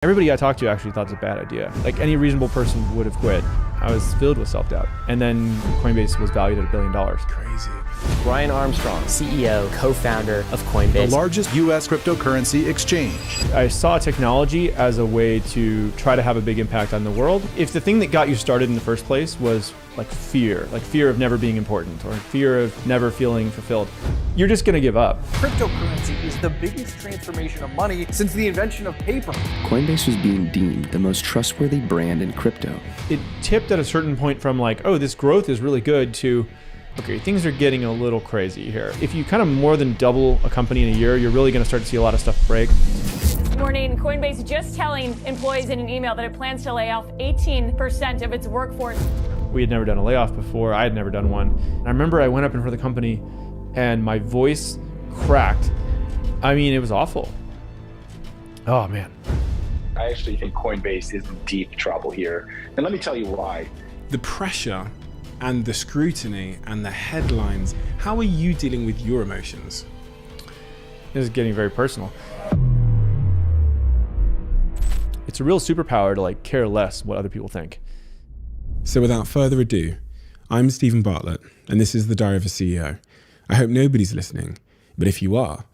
Everybody I talked to actually thought it's a bad idea. Like any reasonable person would have quit. I was filled with self-doubt. And then Coinbase was valued at $1 billion. Crazy. Brian Armstrong, CEO, co-founder of Coinbase. The largest U.S. cryptocurrency exchange. I saw technology as a way to try to have a big impact on the world. If the thing that got you started in the first place was like fear of never being important or fear of never feeling fulfilled, you're just going to give up. Cryptocurrency is the biggest transformation of money since the invention of paper. Coinbase was being deemed the most trustworthy brand in crypto. It tipped at a certain point from like, oh, this growth is really good to, okay, things are getting a little crazy here. If you kind of more than double a company in a year, you're really going to start to see a lot of stuff break. This morning, Coinbase just telling employees in an email that it plans to lay off 18% of its workforce. We had never done a layoff before. I had never done one. And I remember I went up in front of the company and my voice cracked. I mean, it was awful. Oh, man. I actually think Coinbase is in deep trouble here. And let me tell you why. The pressure and the scrutiny and the headlines, how are you dealing with your emotions? This is getting very personal. It's a real superpower to like care less what other people think. So without further ado, I'm Stephen Bartlett, and this is The Diary of a CEO. I hope nobody's listening, but if you are,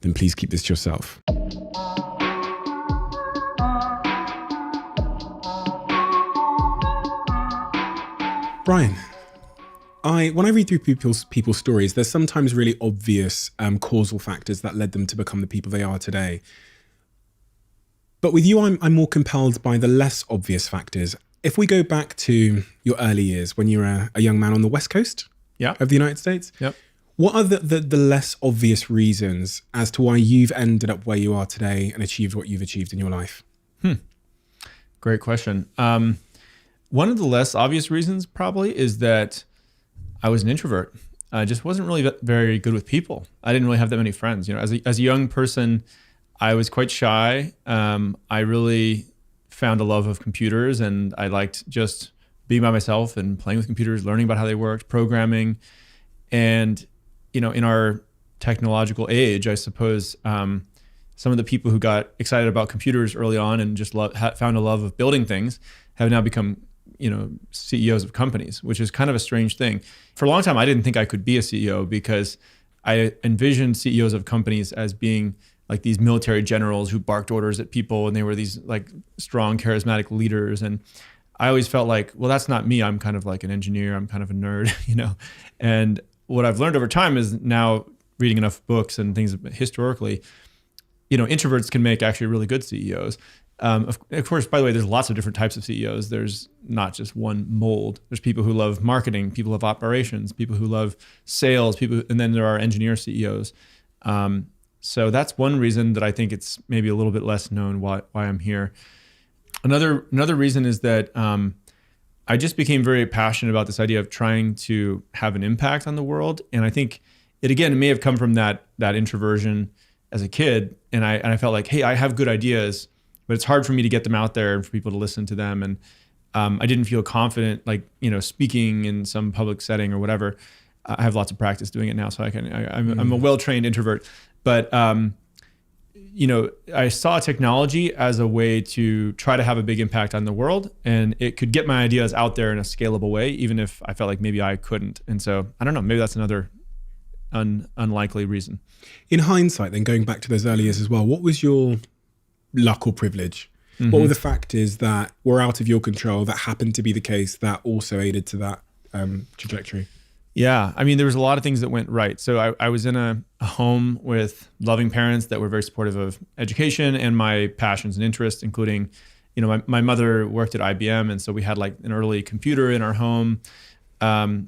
then please keep this to yourself. Brian, when I read through people's stories, there's sometimes really obvious causal factors that led them to become the people they are today. But with you, I'm more compelled by the less obvious factors. If we go back to your early years when you were a young man on the West Coast of the United States, what are the less obvious reasons as to why you've ended up where you are today and achieved what you've achieved in your life? Great question. One of the less obvious reasons probably is that I was an introvert. I just wasn't really very good with people. I didn't really have that many friends. You know, as a young person, I was quite shy. I really found a love of computers, and I liked just being by myself and playing with computers, learning about how they worked, programming. And, you know, in our technological age, I suppose some of the people who got excited about computers early on and just found a love of building things have now become, you know, CEOs of companies, which is kind of a strange thing. For a long time, I didn't think I could be a CEO because I envisioned CEOs of companies as being like these military generals who barked orders at people, and they were these like strong, charismatic leaders. And I always felt like, well, that's not me. I'm kind of like an engineer. I'm kind of a nerd, you know? And what I've learned over time is now reading enough books and things historically, you know, introverts can make actually really good CEOs. Of course, by the way, there's lots of different types of CEOs. There's not just one mold. There's people who love marketing, people who love operations, people who love sales, and then there are engineer CEOs. So that's one reason that I think it's maybe a little bit less known why I'm here. Another reason is that I just became very passionate about this idea of trying to have an impact on the world. And I think it may have come from that introversion as a kid. And I felt like, hey, I have good ideas, but it's hard for me to get them out there and for people to listen to them. And I didn't feel confident, like, you know, speaking in some public setting or whatever. I have lots of practice doing it now, so I'm a well-trained introvert. But, you know, I saw technology as a way to try to have a big impact on the world, and it could get my ideas out there in a scalable way, even if I felt like maybe I couldn't. And so, I don't know, maybe that's another unlikely reason. In hindsight, then going back to those early years as well, what was your luck or privilege? Mm-hmm. What were the factors that were out of your control that happened to be the case that also aided to that trajectory? Yeah, I mean, there was a lot of things that went right. So I was in a home with loving parents that were very supportive of education and my passions and interests, including, you know, my mother worked at IBM. And so we had like an early computer in our home.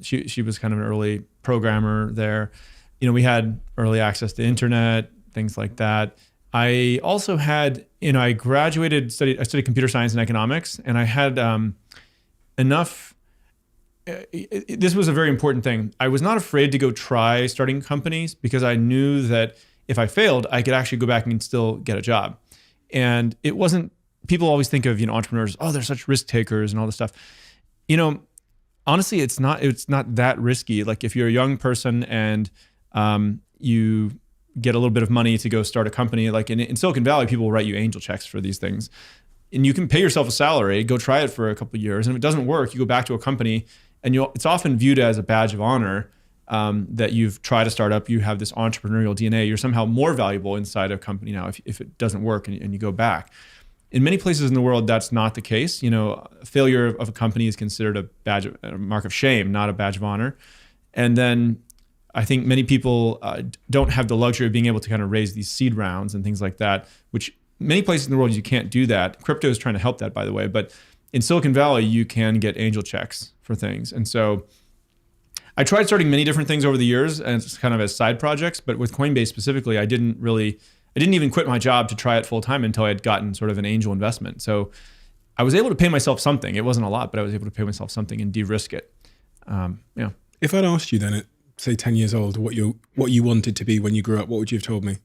She was kind of an early programmer there. You know, we had early access to internet, things like that. I also had, you know, I studied computer science and economics, and I had enough. This was a very important thing. I was not afraid to go try starting companies because I knew that if I failed, I could actually go back and still get a job. And it wasn't, people always think of, you know, entrepreneurs, oh, they're such risk takers and all this stuff. You know, honestly, it's not that risky. Like if you're a young person and you get a little bit of money to go start a company, like in Silicon Valley, people will write you angel checks for these things. and you can pay yourself a salary, go try it for a couple of years. And if it doesn't work, you go back to a company, and it's often viewed as a badge of honor that you've tried a startup, you have this entrepreneurial DNA, you're somehow more valuable inside a company now if it doesn't work and you go back. In many places in the world, that's not the case. Failure of a company is considered a mark of shame, not a badge of honor. And then I think many people don't have the luxury of being able to kind of raise these seed rounds and things like that, which many places in the world you can't do that. Crypto is trying to help that, by the way. But in Silicon Valley, you can get angel checks for things. And so I tried starting many different things over the years, and it's kind of as side projects. But with Coinbase specifically, I didn't even quit my job to try it full time until I had gotten sort of an angel investment. So I was able to pay myself something. It wasn't a lot, but I was able to pay myself something and de-risk it. If I'd asked you then at, say, 10 years old, what you wanted to be when you grew up, what would you have told me?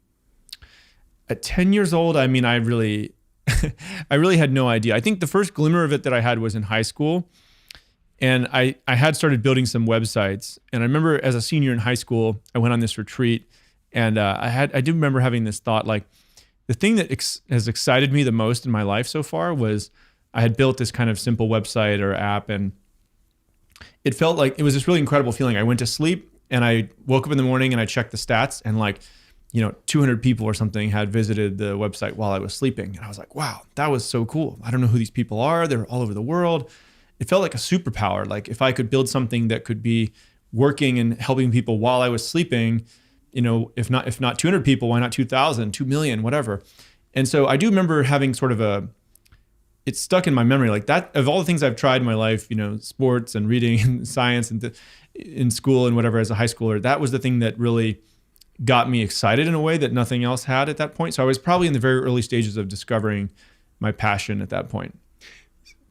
At 10 years old, I mean, I really had no idea. I think the first glimmer of it that I had was in high school. And I had started building some websites. And I remember as a senior in high school, I went on this retreat. And I do remember having this thought, like, the thing that has excited me the most in my life so far was I had built this kind of simple website or app, and it felt like it was this really incredible feeling. I went to sleep and I woke up in the morning and I checked the stats, and 200 people or something had visited the website while I was sleeping. And I was like, wow, that was so cool. I don't know who these people are. They're all over the world. It felt like a superpower. Like if I could build something that could be working and helping people while I was sleeping, if not 200 people, why not 2,000, 2 million, whatever. And so I do remember having sort of it's stuck in my memory, like that of all the things I've tried in my life, sports and reading and science and in school and whatever as a high schooler, that was the thing that really got me excited in a way that nothing else had at that point. So I was probably in the very early stages of discovering my passion at that point.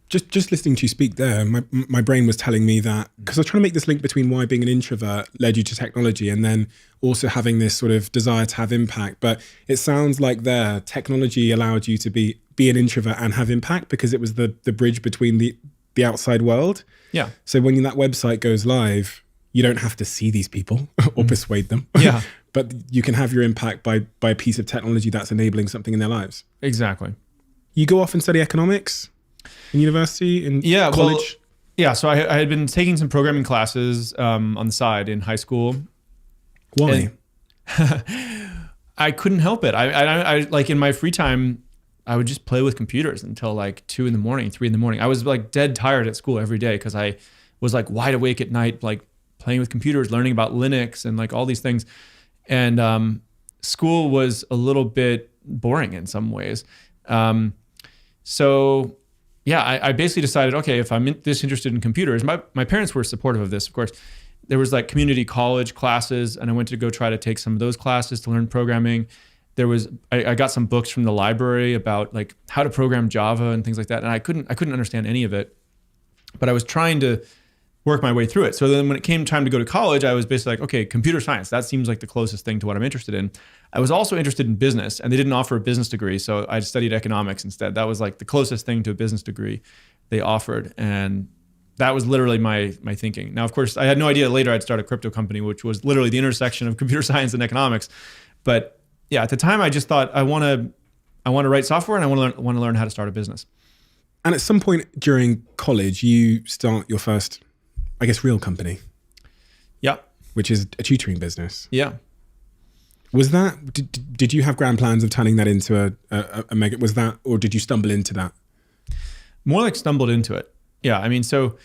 Just listening to you speak there, my brain was telling me that, because I was trying to make this link between why being an introvert led you to technology and then also having this sort of desire to have impact. But it sounds like there, technology allowed you to be an introvert and have impact because it was the bridge between the outside world. Yeah. So when that website goes live, you don't have to see these people or persuade them. Yeah. But you can have your impact by a piece of technology that's enabling something in their lives. Exactly. You go off and study economics in university, in college? So I had been taking some programming classes on the side in high school. Why? I couldn't help it. I like in my free time, I would just play with computers until like 2 a.m, 3 a.m. I was like dead tired at school every day because I was like wide awake at night, like playing with computers, learning about Linux and like all these things. And school was a little bit boring in some ways. So I basically decided, okay, if I'm this interested in computers, my parents were supportive of this, of course. There was like community college classes, and I went to go try to take some of those classes to learn programming. I got some books from the library about like how to program Java and things like that, and I couldn't understand any of it, but I was trying to work my way through it. So then when it came time to go to college, I was basically like, okay, computer science, that seems like the closest thing to what I'm interested in. I was also interested in business, and they didn't offer a business degree, so I studied economics instead. That was like the closest thing to a business degree they offered, and that was literally my thinking. Now, of course, I had no idea later I'd start a crypto company, which was literally the intersection of computer science and economics. But yeah, at the time, I just thought I want to write software, and I want to learn how to start a business. And at some point during college, you start your first, I guess, real company. Yeah. Which is a tutoring business. Yeah. Was that, did you have grand plans of turning that into a mega, was that, or did you stumble into that? More like stumbled into it. Yeah. I mean, so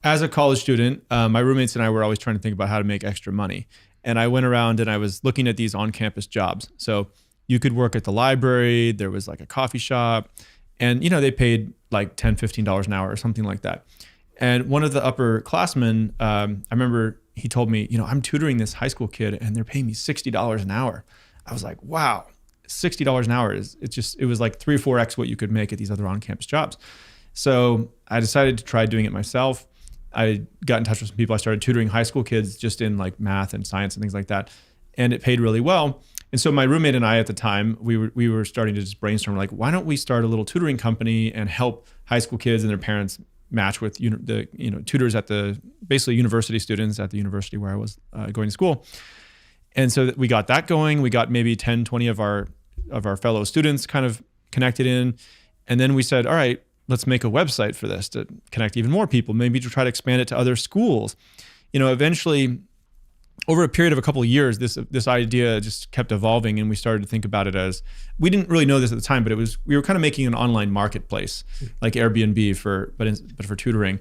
as a college student, my roommates and I were always trying to think about how to make extra money. And I went around and I was looking at these on-campus jobs. So you could work at the library, there was like a coffee shop, and they paid like $10, $15 an hour or something like that. And one of the upperclassmen, I remember he told me, I'm tutoring this high school kid and they're paying me $60 an hour. I was like, wow, $60 an hour it was like 3 or 4x what you could make at these other on-campus jobs. So I decided to try doing it myself. I got in touch with some people. I started tutoring high school kids just in like math and science and things like that. And it paid really well. And so my roommate and I at the time, we were starting to just brainstorm, like, why don't we start a little tutoring company and help high school kids and their parents match with the tutors at basically university students at the university where I was going to school. And so we got that going. We got maybe 10, 20 of our fellow students kind of connected in. And then we said, all right, let's make a website for this to connect even more people, maybe to try to expand it to other schools. Eventually, over a period of a couple of years, this idea just kept evolving, and we started to think about it as, we didn't really know this at the time, but we were kind of making an online marketplace like Airbnb but for tutoring.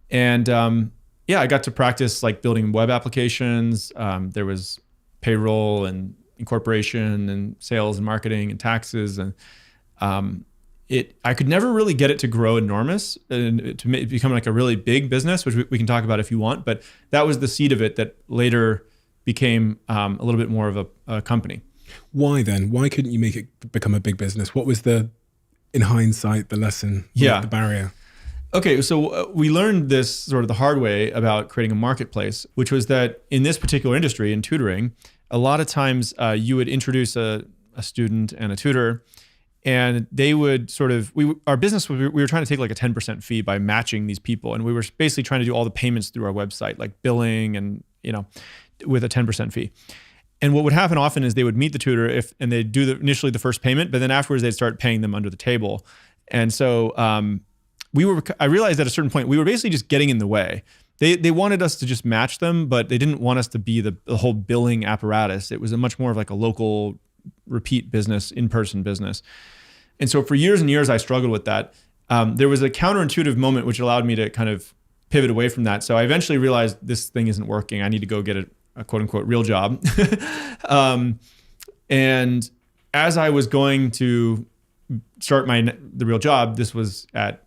And I got to practice like building web applications. There was payroll and incorporation and sales and marketing and taxes, and I could never really get it to grow enormous and to become like a really big business, which we can talk about if you want. But that was the seed of it that later became a little bit more of a company. Why then? Why couldn't you make it become a big business? What was in hindsight, the lesson? The barrier? Okay, so we learned this sort of the hard way about creating a marketplace, which was that in this particular industry, in tutoring, a lot of times you would introduce a student and a tutor, and they would our business was, we were trying to take like a 10% fee by matching these people. And we were basically trying to do all the payments through our website, like billing and, with a 10% fee. And what would happen often is they would meet the tutor and they'd do initially the first payment, but then afterwards they'd start paying them under the table. And so I realized at a certain point, we were basically just getting in the way. They wanted us to just match them, but they didn't want us to be the whole billing apparatus. It was much more of like a local repeat business, in-person business. And so for years and years, I struggled with that. There was a counterintuitive moment which allowed me to kind of pivot away from that. So I eventually realized this thing isn't working. I need to go get a quote unquote real job. And as I was going to start the real job, this was at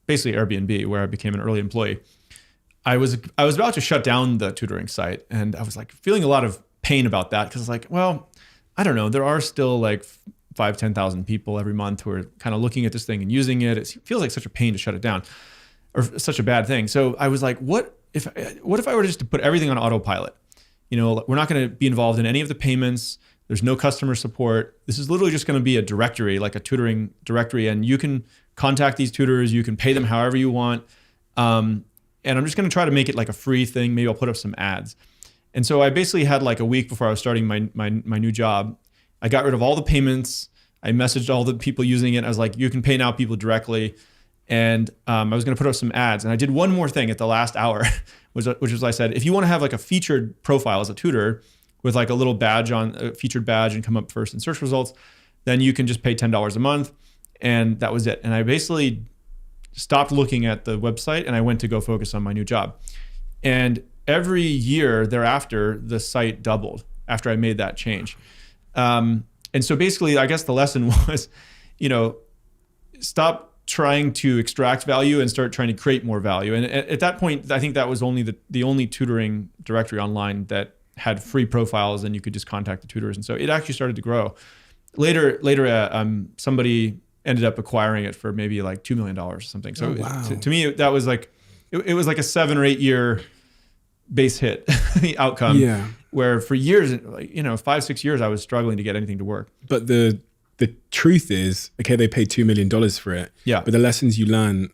basically Airbnb, where I became an early employee. I was about to shut down the tutoring site, and I was like feeling a lot of pain about that, because it's like, well, I don't know, there are still like 10,000 people every month who are kind of looking at this thing and using it. It feels like such a pain to shut it down, or such a bad thing. So I was like, what if I were just to put everything on autopilot? We're not going to be involved in any of the payments. There's no customer support. This is literally just going to be a directory, like a tutoring directory, and you can contact these tutors. You can pay them however you want. And I'm just going to try to make it like a free thing. Maybe I'll put up some ads. And so I basically had like a week before I was starting my new job. I got rid of all the payments. I messaged all the people using it. I was like, you can pay now people directly. And I was going to put up some ads. And I did one more thing at the last hour, which was I said, if you want to have like a featured profile as a tutor with like a little badge a featured badge and come up first in search results, then you can just pay $10 a month. And that was it. And I basically stopped looking at the website and I went to go focus on my new job. And every year thereafter, the site doubled after I made that change. And so basically, I guess the lesson was, stop trying to extract value and start trying to create more value. And at that point, I think that was only the only tutoring directory online that had free profiles and you could just contact the tutors. And so it actually started to grow. Later, somebody ended up acquiring it for maybe like $2 million or something. So to me, that was like, it was like a 7 or 8 year base hit outcome. Yeah. Where for years, 5-6 years, I was struggling to get anything to work. But the truth is, okay, they paid $2 million for it. Yeah. But the lessons you learn,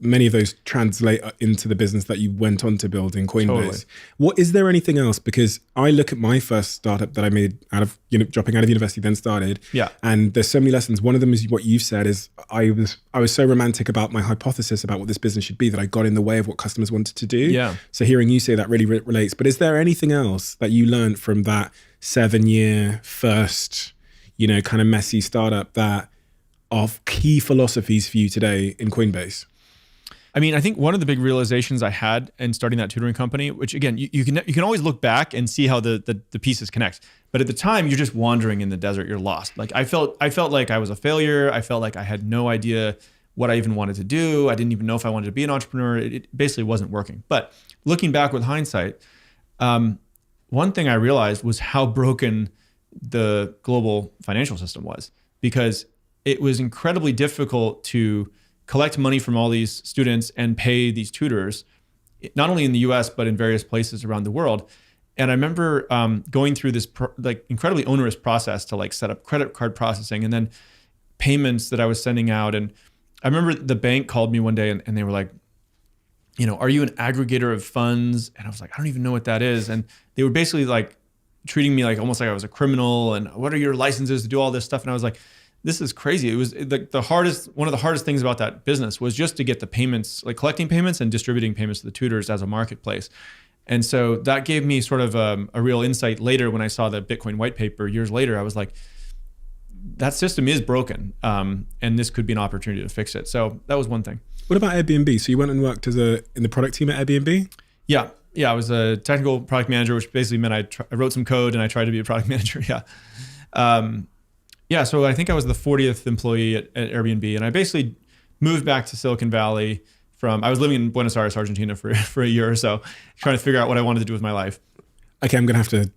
many of those translate into the business that you went on to build in Coinbase. Totally. What is there anything else? Because I look at my first startup that I made out of dropping out of university, then started. Yeah. And there's so many lessons. One of them is what you've said is I was so romantic about my hypothesis about what this business should be that I got in the way of what customers wanted to do. Yeah. So hearing you say that really relates. But is there anything else that you learned from that 7-year first, kind of messy startup that are key philosophies for you today in Coinbase? I mean, I think one of the big realizations I had in starting that tutoring company, which again, you can always look back and see how the pieces connect. But at the time, you're just wandering in the desert. You're lost. Like I felt like I was a failure. I felt like I had no idea what I even wanted to do. I didn't even know if I wanted to be an entrepreneur. It basically wasn't working. But looking back with hindsight, one thing I realized was how broken the global financial system was, because it was incredibly difficult to collect money from all these students and pay these tutors, not only in the US, but in various places around the world. And I remember going through this incredibly onerous process to set up credit card processing and then payments that I was sending out. And I remember the bank called me one day and they were like, are you an aggregator of funds? And I was like, I don't even know what that is. And they were basically treating me almost like I was a criminal and what are your licenses to do all this stuff? And I was like, this is crazy. It was one of the hardest things about that business was just to get the payments, like collecting payments and distributing payments to the tutors as a marketplace. And so that gave me sort of a real insight later when I saw the Bitcoin white paper years later. I was like, that system is broken, and this could be an opportunity to fix it. So that was one thing. What about Airbnb? So you went and worked in the product team at Airbnb? Yeah, I was a technical product manager, which basically meant I wrote some code and I tried to be a product manager. Yeah. So I think I was the 40th employee at Airbnb, and I basically moved back to Silicon Valley I was living in Buenos Aires, Argentina for a year or so, trying to figure out what I wanted to do with my life. Okay, I'm going to have to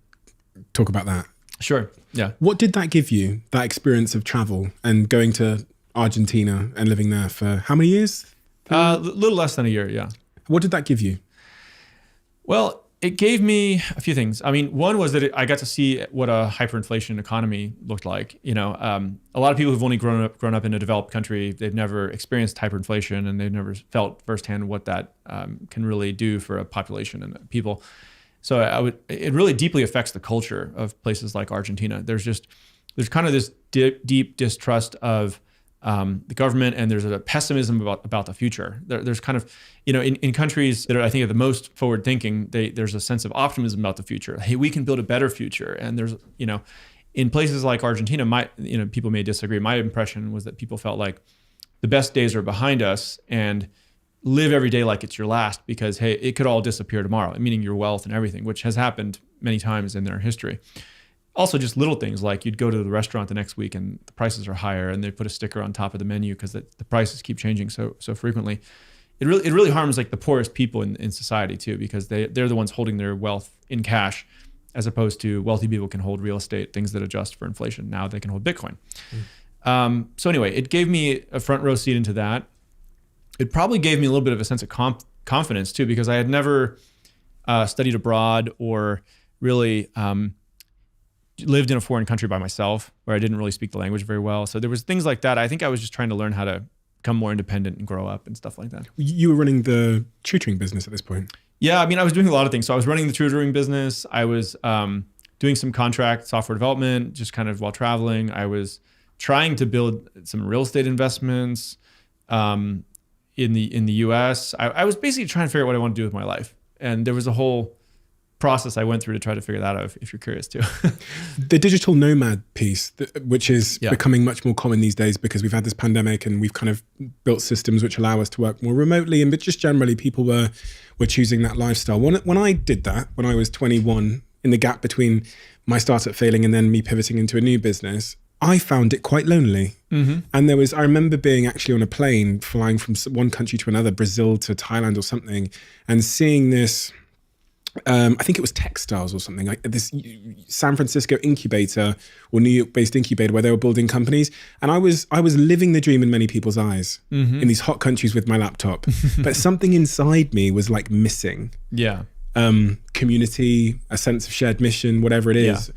talk about that. Sure, yeah. What did that give you, that experience of travel and going to Argentina and living there for how many years? A little less than a year, yeah. What did that give you? Well, it gave me a few things. I mean, one was that I got to see what a hyperinflation economy looked like. A lot of people who've only grown up in a developed country, they've never experienced hyperinflation, and they've never felt firsthand what that can really do for a population and people. So it really deeply affects the culture of places like Argentina. There's kind of this deep distrust of the government, and there's a pessimism about the future. There's kind of, in countries that I think are the most forward thinking, there's a sense of optimism about the future. Hey, we can build a better future. And there's, in places like Argentina, people may disagree. My impression was that people felt like the best days are behind us, and live every day like it's your last, because hey, it could all disappear tomorrow, meaning your wealth and everything, which has happened many times in their history. Also, just little things like you'd go to the restaurant the next week and the prices are higher, and they put a sticker on top of the menu because the prices keep changing so frequently. It really harms like the poorest people in society too, because they're the ones holding their wealth in cash, as opposed to wealthy people can hold real estate, things that adjust for inflation. Now they can hold Bitcoin. So anyway, it gave me a front row seat into that. It probably gave me a little bit of a sense of confidence too, because I had never studied abroad or really lived in a foreign country by myself, where I didn't really speak the language very well. So there was things like that. I think I was just trying to learn how to become more independent and grow up and stuff like that. You were running the tutoring business at this point? Yeah, I mean, I was doing a lot of things. So I was running the tutoring business. I was doing some contract software development, just kind of while traveling. I was trying to build some real estate investments in the US. I was basically trying to figure out what I want to do with my life. And there was a whole process I went through to try to figure that out, if you're curious too. The digital nomad piece, which is becoming much more common these days because we've had this pandemic and we've kind of built systems which allow us to work more remotely, but just generally people were choosing that lifestyle. When I did that, when I was 21, in the gap between my startup failing and then me pivoting into a new business, I found it quite lonely. Mm-hmm. And I remember being actually on a plane flying from one country to another, Brazil to Thailand or something, and seeing this, I think it was textiles or something, like this San Francisco incubator or New York-based incubator where they were building companies. And I was living the dream in many people's eyes in these hot countries with my laptop. But something inside me was like missing. Yeah. Community, a sense of shared mission, whatever it is. Yeah.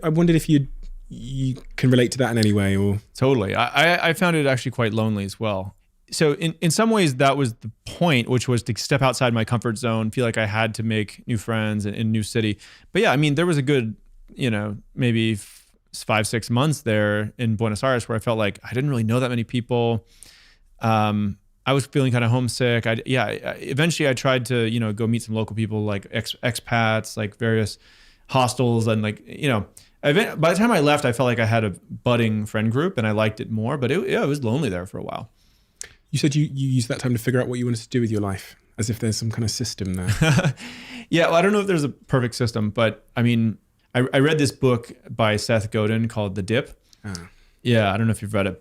I wondered if you can relate to that in any way, or totally. I found it actually quite lonely as well. So in some ways that was the point, which was to step outside my comfort zone, feel like I had to make new friends in a new city. But yeah, I mean, there was a good, maybe 5-6 months there in Buenos Aires where I felt like I didn't really know that many people. I was feeling kind of homesick. Eventually I tried to, go meet some local people, like expats, like various hostels, and like, by the time I left, I felt like I had a budding friend group and I liked it more, but it was lonely there for a while. You said you used that time to figure out what you wanted to do with your life, as if there's some kind of system there. Yeah, well, I don't know if there's a perfect system, but I mean, I read this book by Seth Godin called The Dip. Yeah, I don't know if you've read it,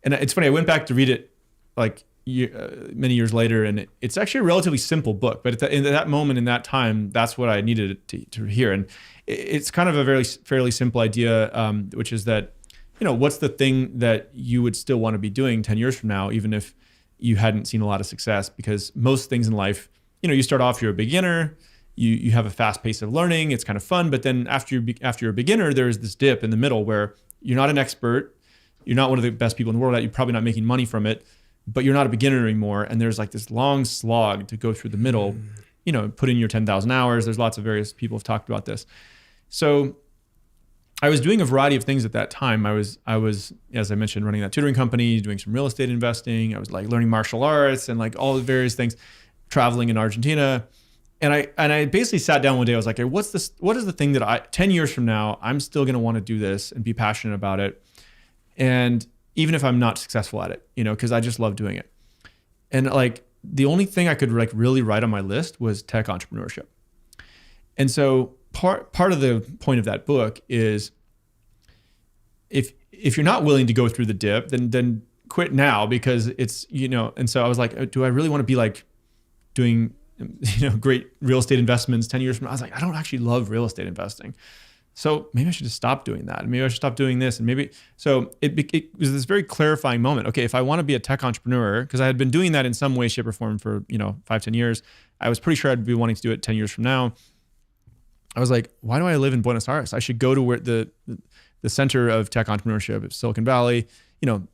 and it's funny, I went back to read it like many years later, and it's actually a relatively simple book, but in that moment, in that time, that's what I needed to hear. And it's kind of a fairly simple idea, which is that, what's the thing that you would still want to be doing 10 years from now, even if you hadn't seen a lot of success? Because most things in life, you start off, you're a beginner, you have a fast pace of learning, it's kind of fun, but then after you're a beginner, there's this dip in the middle where you're not an expert, you're not one of the best people in the world, you're probably not making money from it, but you're not a beginner anymore, and there's like this long slog to go through the middle, put in your 10,000 hours. There's lots of various people have talked about this. So I was doing a variety of things at that time. I was, as I mentioned, running that tutoring company, doing some real estate investing. I was like learning martial arts and like all the various things, traveling in Argentina. And I basically sat down one day. I was like, hey, what is the thing that 10 years from now, I'm still going to want to do this and be passionate about it. And even if I'm not successful at it, because I just love doing it. And like the only thing I could like really write on my list was tech entrepreneurship. And so part of the point of that book is if you're not willing to go through the dip, then quit now, because it's, and so I was like, do I really want to be like doing, great real estate investments 10 years from now? I was like, I don't actually love real estate investing. So maybe I should just stop doing that. Maybe I should stop doing this. And so it was this very clarifying moment. Okay, if I want to be a tech entrepreneur, because I had been doing that in some way, shape or form for, 5-10 years, I was pretty sure I'd be wanting to do it 10 years from now. I was like, why do I live in Buenos Aires? I should go to where the center of tech entrepreneurship is Silicon Valley.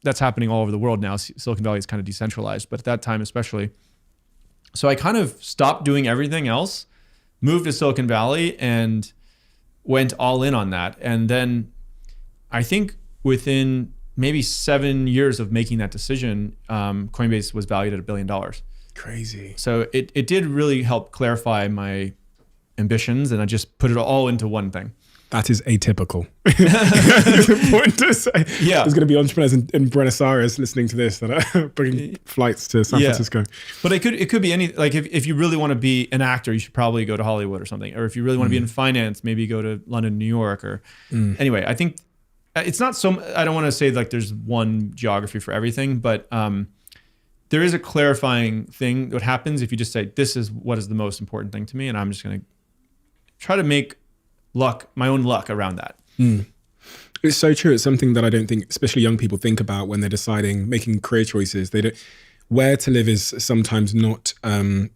That's happening all over the world now. Silicon Valley is kind of decentralized, but at that time especially. So I kind of stopped doing everything else, moved to Silicon Valley, and went all in on that. And then I think within maybe 7 years of making that decision, Coinbase was valued at $1 billion. Crazy. So it did really help clarify my ambitions, and I just put it all into one thing. That is atypical. It's important to say. Yeah. There's going to be entrepreneurs in Buenos Aires listening to this that are booking flights to San Francisco. But it could be any, like if you really want to be an actor, you should probably go to Hollywood or something. Or if you really want to be in finance, maybe go to London, New York, or anyway, I think it's not so, I don't want to say like there's one geography for everything, but there is a clarifying thing that happens if you just say, this is what is the most important thing to me, and I'm just going to try to make my own luck around that. It's so true. It's something that I don't think, especially young people, think about when they're deciding, making career choices. Where to live is sometimes not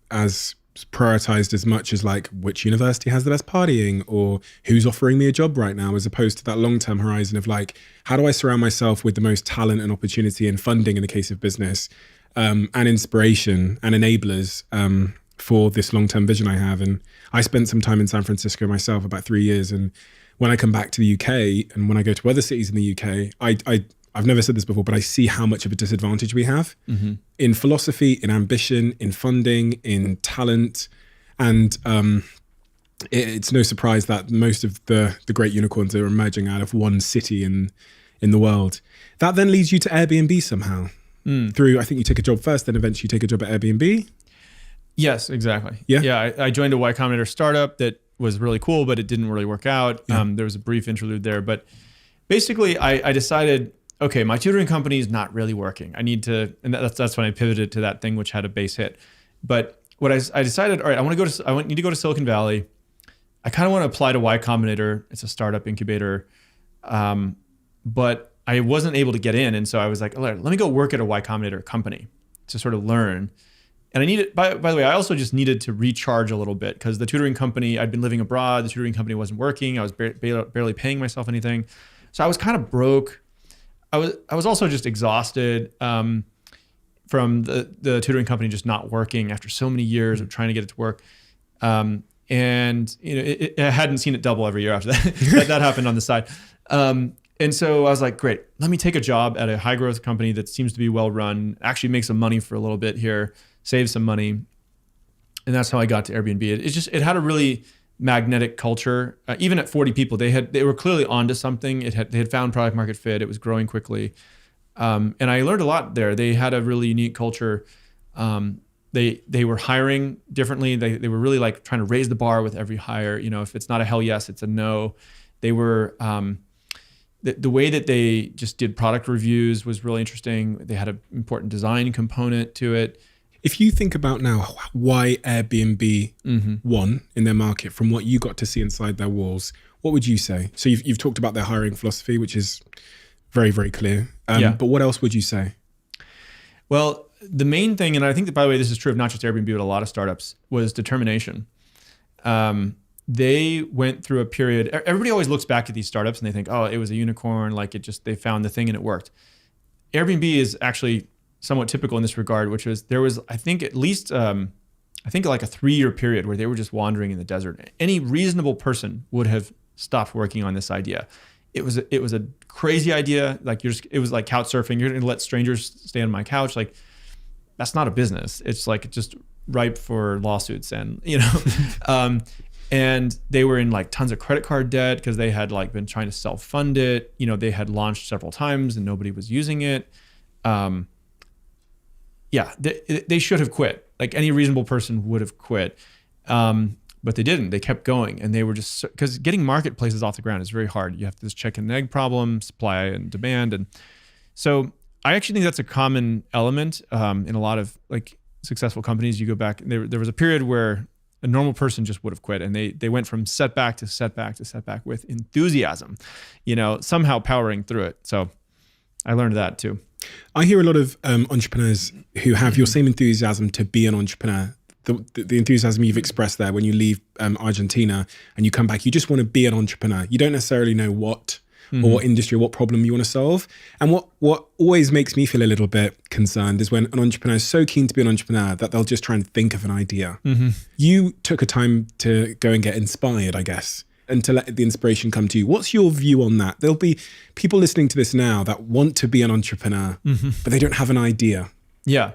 as prioritized as much as like which university has the best partying or who's offering me a job right now, as opposed to that long-term horizon of like, how do I surround myself with the most talent and opportunity and funding in the case of business, and inspiration and enablers for this long-term vision I have. And I spent some time in San Francisco myself, about 3 years. And when I come back to the UK and when I go to other cities in the UK, I've never said this before, but I see how much of a disadvantage we have in philosophy, in ambition, in funding, in talent. And it's no surprise that most of the great unicorns are emerging out of one city in the world. That then leads you to Airbnb somehow. Through, I think you take a job first, then eventually you take a job at Airbnb. Yes, exactly. Yeah. I joined a Y Combinator startup that was really cool, but it didn't really work out. Yeah. There was a brief interlude there, but basically I decided, okay, my tutoring company is not really working. I need to, and that's when I pivoted to that thing which had a base hit. But what I decided, all right, I need to go to Silicon Valley. I kind of want to apply to Y Combinator. It's a startup incubator, but I wasn't able to get in, and so I was like, all right, let me go work at a Y Combinator company to sort of learn. And I needed, by the way, I also just needed to recharge a little bit, because the tutoring company, I'd been living abroad, the tutoring company wasn't working, I was barely paying myself anything. So I was kind of broke. I was also just exhausted from the tutoring company just not working after so many years of trying to get it to work. And I hadn't seen it double every year after that. that happened on the side. And so I was like, great, let me take a job at a high growth company that seems to be well run, actually make some money for a little bit here, save some money. And that's how I got to Airbnb. It had a really magnetic culture. Even at 40 people, they were clearly onto something. They had found product market fit. It was growing quickly. And I learned a lot there. They had a really unique culture. They were hiring differently. They were really like trying to raise the bar with every hire. If it's not a hell yes, it's a no. They were, the way that they just did product reviews was really interesting. They had an important design component to it. If you think about now why Airbnb won in their market from what you got to see inside their walls, what would you say? So you've talked about their hiring philosophy, which is very, very clear. But what else would you say? Well, the main thing, and I think that, by the way, this is true of not just Airbnb, but a lot of startups, was determination. They went through a period, everybody always looks back at these startups and they think, oh, it was a unicorn, like they found the thing and it worked. Airbnb is actually somewhat typical in this regard, which was, there was, I think at least, like a 3-year period where they were just wandering in the desert. Any reasonable person would have stopped working on this idea. it was a crazy idea. Like it was like couch surfing. You're going to let strangers stay on my couch. Like that's not a business. It's like just ripe for lawsuits and, and they were in like tons of credit card debt because they had like been trying to self-fund it. They had launched several times and nobody was using it. They should have quit. Like any reasonable person would have quit. But they didn't. They kept going, and they were just, because getting marketplaces off the ground is very hard. You have this chicken and egg problem, supply and demand. And so I actually think that's a common element in a lot of like successful companies. You go back, there was a period where a normal person just would have quit, and they went from setback to setback to setback with enthusiasm, somehow powering through it. So I learned that too. I hear a lot of entrepreneurs who have your same enthusiasm to be an entrepreneur. The enthusiasm you've expressed there when you leave Argentina and you come back, you just want to be an entrepreneur. You don't necessarily know what or what industry or what problem you want to solve. And what always makes me feel a little bit concerned is when an entrepreneur is so keen to be an entrepreneur that they'll just try and think of an idea. You took a time to go and get inspired, I guess, and to let the inspiration come to you. What's your view on that? There'll be people listening to this now that want to be an entrepreneur, but they don't have an idea. Yeah.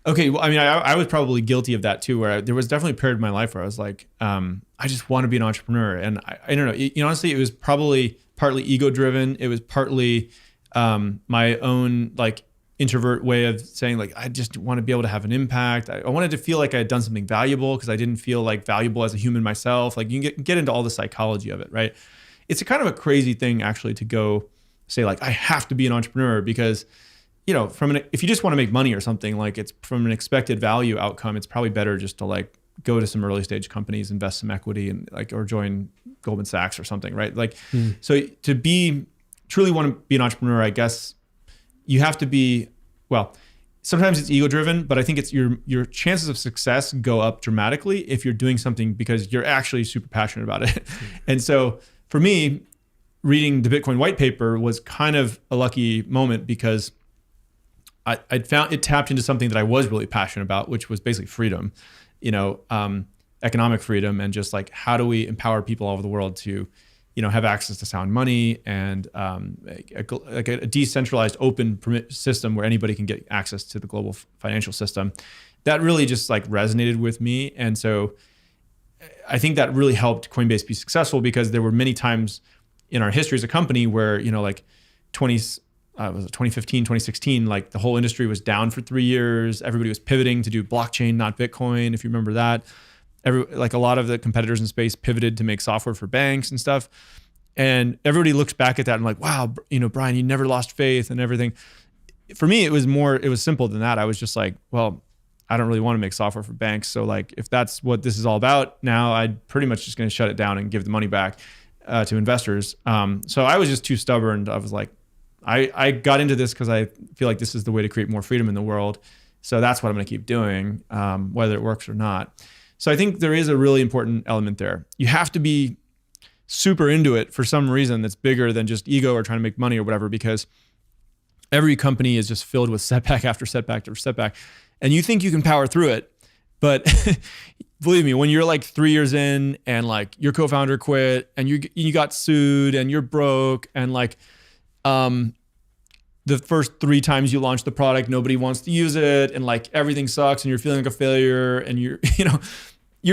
Okay, well, I mean, I was probably guilty of that too, where there was definitely a period in my life where I was like, I just want to be an entrepreneur. And I don't know, honestly, it was probably partly ego-driven. It was partly my own like introvert way of saying like, I just want to be able to have an impact. I wanted to feel like I had done something valuable because I didn't feel like valuable as a human myself. Like you can get into all the psychology of it, right? It's a kind of a crazy thing actually to go say like, I have to be an entrepreneur because if you just want to make money or something, like it's from an expected value outcome, it's probably better just to like go to some early stage companies, invest some equity and like, or join Goldman Sachs or something, right? Like, so to truly want to be an entrepreneur, I guess you have to be, well, sometimes it's ego driven, but I think it's your chances of success go up dramatically if you're doing something because you're actually super passionate about it. And so for me, reading the Bitcoin white paper was kind of a lucky moment because I found it tapped into something that I was really passionate about, which was basically freedom, economic freedom, and just like how do we empower people all over the world to, have access to sound money and a decentralized open system where anybody can get access to the global financial system. That really just like resonated with me, and so I think that really helped Coinbase be successful because there were many times in our history as a company where like 2015, 2016, like the whole industry was down for 3 years. Everybody was pivoting to do blockchain, not Bitcoin, if you remember that. Like a lot of the competitors in space pivoted to make software for banks and stuff. And everybody looks back at that and like, wow, Brian, you never lost faith and everything. For me, it was simple than that. I was just like, well, I don't really want to make software for banks. So like, if that's what this is all about now, I'm pretty much just going to shut it down and give the money back to investors. So I was just too stubborn. I was like, I got into this because I feel like this is the way to create more freedom in the world. So that's what I'm going to keep doing, whether it works or not. So I think there is a really important element there. You have to be super into it for some reason that's bigger than just ego or trying to make money or whatever, because every company is just filled with setback after setback after setback. And you think you can power through it. But believe me, when you're like 3 years in and like your co-founder quit and you got sued and you're broke and like, the first 3 times you launch the product, nobody wants to use it, and like everything sucks, and you're feeling like a failure, and you're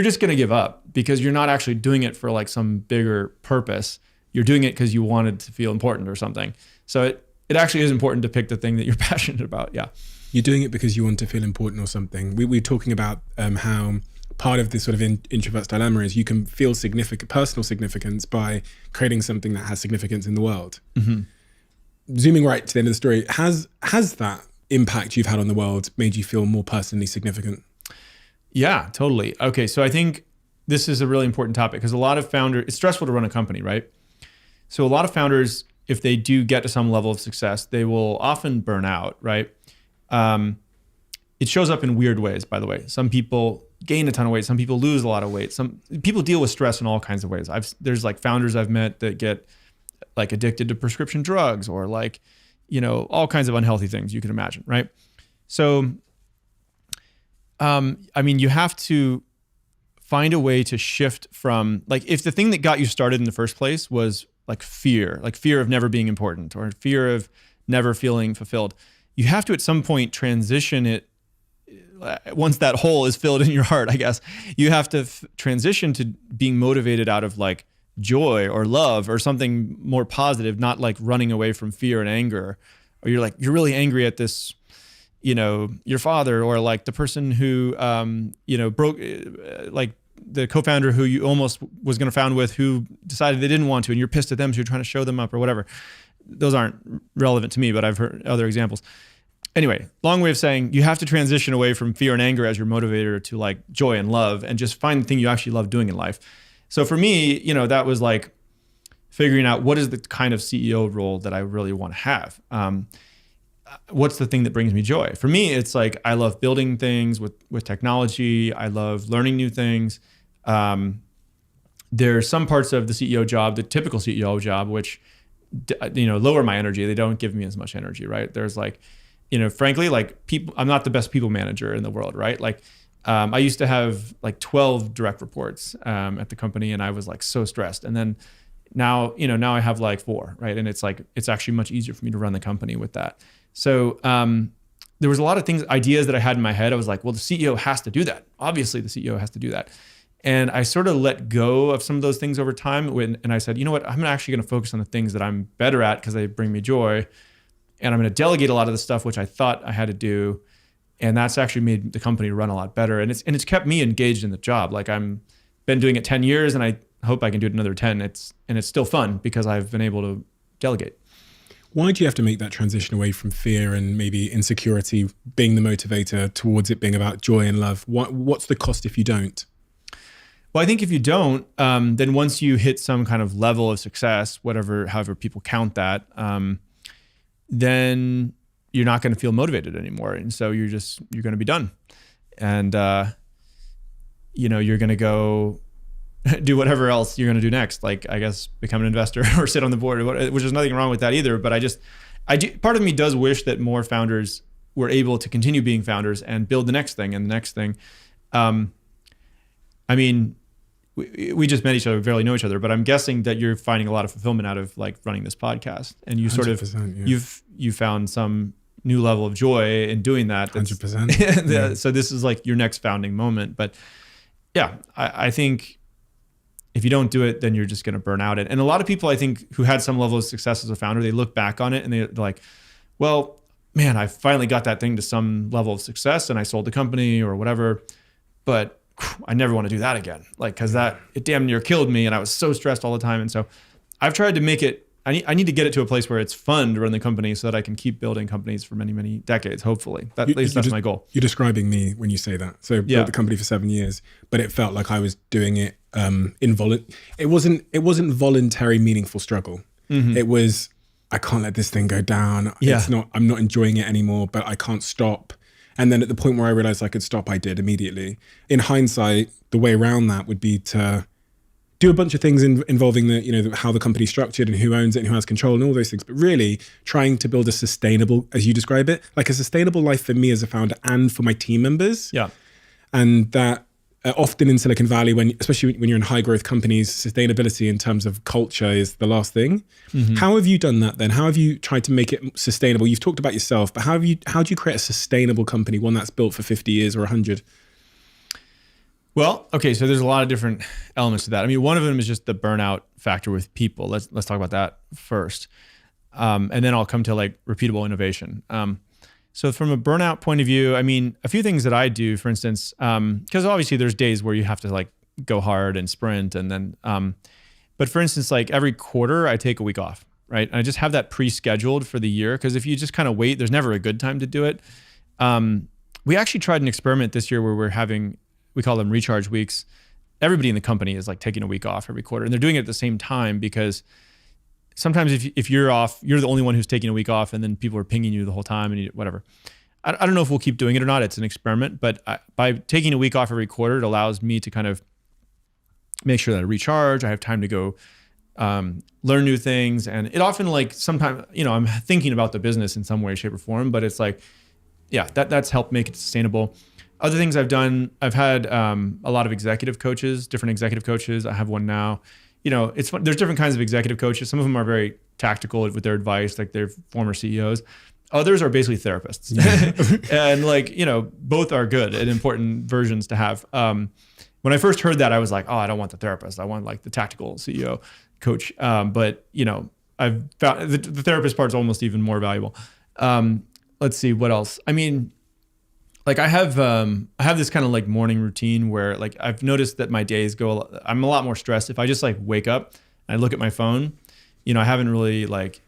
just gonna give up because you're not actually doing it for like some bigger purpose. You're doing it because you wanted to feel important or something. So it actually is important to pick the thing that you're passionate about. Yeah, you're doing it because you want to feel important or something. We're talking about how part of this sort of introvert's dilemma is you can feel personal significance by creating something that has significance in the world. Zooming right to the end of the story, has that impact you've had on the world made you feel more personally significant? Yeah, totally. Okay, so I think this is a really important topic because a lot of founders, it's stressful to run a company, right? So a lot of founders, if they do get to some level of success, they will often burn out, right? It shows up in weird ways, by the way. Some people gain a ton of weight. Some people lose a lot of weight. Some people deal with stress in all kinds of ways. There's like founders I've met that get like addicted to prescription drugs or like, all kinds of unhealthy things you can imagine, right? So, I mean, you have to find a way to shift from like, if the thing that got you started in the first place was like fear of never being important or fear of never feeling fulfilled. You have to at some point transition it. Once that hole is filled in your heart, I guess, you have to transition to being motivated out of like joy or love or something more positive, not like running away from fear and anger. Or you're really angry at this, your father, or like the person who, broke, like the co-founder who you almost was going to found with, who decided they didn't want to, and you're pissed at them, so you're trying to show them up or whatever. Those aren't relevant to me, but I've heard other examples. Anyway, long way of saying you have to transition away from fear and anger as your motivator to like joy and love, and just find the thing you actually love doing in life. So for me, that was like figuring out what is the kind of CEO role that I really want to have. What's the thing that brings me joy? For me, it's like I love building things with technology. I love learning new things. There's some parts of the CEO job, the typical CEO job, which lower my energy. They don't give me as much energy, right? There's like, frankly, like people, I'm not the best people manager in the world, right? Like, I used to have like 12 direct reports at the company, and I was like so stressed. And then now I have like 4, right? And it's actually much easier for me to run the company with that. So there was a lot of ideas that I had in my head. I was like, well, the CEO has to do that. Obviously, the CEO has to do that. And I sort of let go of some of those things over time. And I said, you know what? I'm actually going to focus on the things that I'm better at because they bring me joy. And I'm going to delegate a lot of the stuff which I thought I had to do. And that's actually made the company run a lot better. And it's kept me engaged in the job. Like I'm been doing it 10 years, and I hope I can do it another 10. It's still fun because I've been able to delegate. Why do you have to make that transition away from fear and maybe insecurity being the motivator towards it being about joy and love? What's the cost if you don't? Well, I think if you don't, then once you hit some kind of level of success, however people count that, then you're not going to feel motivated anymore. And so you're going to be done. And, you're going to go do whatever else you're going to do next. Like, I guess, become an investor or sit on the board, which is nothing wrong with that either. But part of me does wish that more founders were able to continue being founders and build the next thing and the next thing. I mean, we just met each other, we barely know each other, but I'm guessing that you're finding a lot of fulfillment out of like running this podcast, and you sort of, yeah. you found some new level of joy in doing that. 100%. Yeah. So this is like your next founding moment. But yeah, I think if you don't do it, then you're just going to burn out. And a lot of people, I think, who had some level of success as a founder, they look back on it and they're like, well, man, I finally got that thing to some level of success and I sold the company or whatever, but I never want to do that again. Like, cause it damn near killed me and I was so stressed all the time. And so I've tried to make it, I need to get it to a place where it's fun to run the company so that I can keep building companies for many, many decades, hopefully. At least that's my goal. You're describing me when you say that. So built the company for 7 years, but it felt like I was doing it it wasn't voluntary, meaningful struggle. Mm-hmm. It was, I can't let this thing go down. Yeah. I'm not enjoying it anymore, but I can't stop. And then at the point where I realized I could stop, I did immediately. In hindsight, the way around that would be to do a bunch of things involving how the company's structured and who owns it and who has control and all those things. But really trying to build a sustainable, as you describe it, like a sustainable life for me as a founder and for my team members. Yeah. And that often in Silicon Valley, especially when you're in high growth companies, sustainability in terms of culture is the last thing. Mm-hmm. How have you done that then? How have you tried to make it sustainable? You've talked about yourself, but how do you create a sustainable company, one that's built for 50 years or 100? Well, okay, so there's a lot of different elements to that. I mean, one of them is just the burnout factor with people. Let's talk about that first. And then I'll come to like repeatable innovation. So from a burnout point of view, I mean, a few things that I do, for instance, because obviously there's days where you have to like go hard and sprint and then, but for instance, like every quarter I take a week off, right? And I just have that pre-scheduled for the year. Because if you just kind of wait, there's never a good time to do it. We actually tried an experiment this year where we call them recharge weeks. Everybody in the company is like taking a week off every quarter, and they're doing it at the same time because sometimes if you're off, you're the only one who's taking a week off, and then people are pinging you the whole time and whatever. I don't know if we'll keep doing it or not. It's an experiment, but by taking a week off every quarter, it allows me to kind of make sure that I recharge. I have time to go learn new things, and it often like sometimes I'm thinking about the business in some way, shape, or form. But it's like, yeah, that's helped make it sustainable. Other things I've done, I've had a lot of different executive coaches. I have one now. it's fun. There's different kinds of executive coaches. Some of them are very tactical with their advice, like they're former CEOs. Others are basically therapists. And both are good and important versions to have. When I first heard that, I was like, oh, I don't want the therapist. I want like the tactical CEO coach. But I've found the therapist part is almost even more valuable. Let's see what else. I mean, like I have this kind of like morning routine where like I've noticed that my days I'm a lot more stressed if I just like wake up and I look at my phone. I haven't really like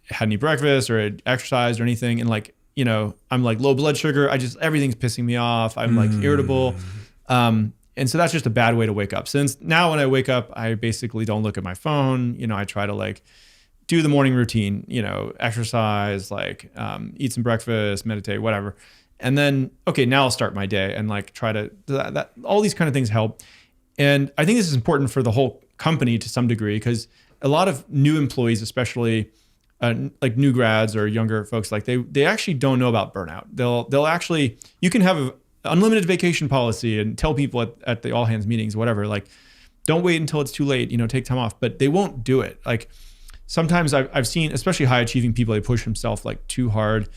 had any breakfast or exercised or anything, and like I'm like low blood sugar. Everything's pissing me off. I'm like irritable. And so that's just a bad way to wake up. Since now when I wake up, I basically don't look at my phone. I try to like do the morning routine, exercise, like eat some breakfast, meditate, whatever. And then, okay, now I'll start my day and like try to, that all these kind of things help. And I think this is important for the whole company to some degree, because a lot of new employees, especially like new grads or younger folks, like they actually don't know about burnout. They'll actually, you can have an unlimited vacation policy and tell people at the all hands meetings, whatever, like don't wait until it's too late, take time off, but they won't do it. Like sometimes I've seen, especially high achieving people, they push themselves like too hard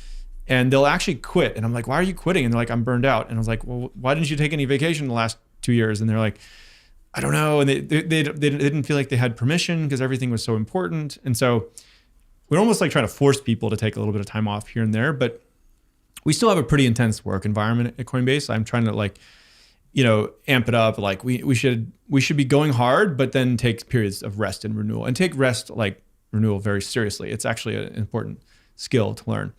and they'll actually quit. And I'm like, why are you quitting? And they're like, I'm burned out. And I was like, well, why didn't you take any vacation the last 2 years? And they're like, I don't know. And they didn't feel like they had permission because everything was so important. And so we're almost like trying to force people to take a little bit of time off here and there, but we still have a pretty intense work environment at Coinbase. I'm trying to like, amp it up. Like we should be going hard, but then take periods of rest and renewal, and take rest like renewal very seriously. It's actually an important skill to learn.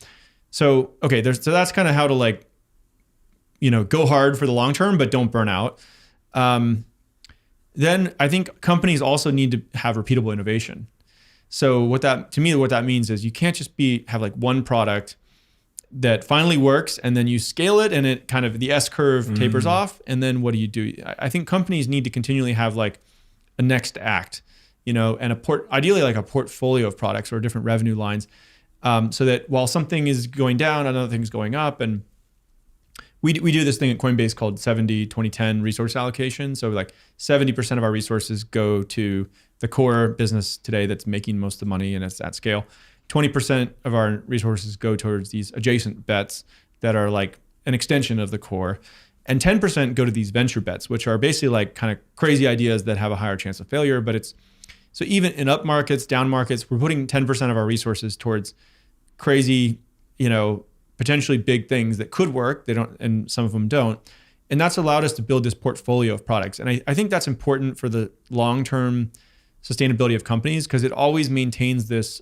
So, okay, so that's kind of how to like, go hard for the long term, but don't burn out. Then I think companies also need to have repeatable innovation. So what that means is you can't just have like one product that finally works and then you scale it and it kind of, the S curve tapers off. And then what do you do? I think companies need to continually have like a next act, and ideally like a portfolio of products or different revenue lines, so that while something is going down, another thing's going up. And we do this thing at Coinbase called 70-20-10 resource allocation. So like 70% of our resources go to the core business today that's making most of the money and it's at scale. 20% of our resources go towards these adjacent bets that are like an extension of the core. And 10% go to these venture bets, which are basically like kind of crazy ideas that have a higher chance of failure. But so even in up markets, down markets, we're putting 10% of our resources towards crazy, potentially big things that could work. They don't, and some of them don't. And that's allowed us to build this portfolio of products. And I think that's important for the long-term sustainability of companies, because it always maintains this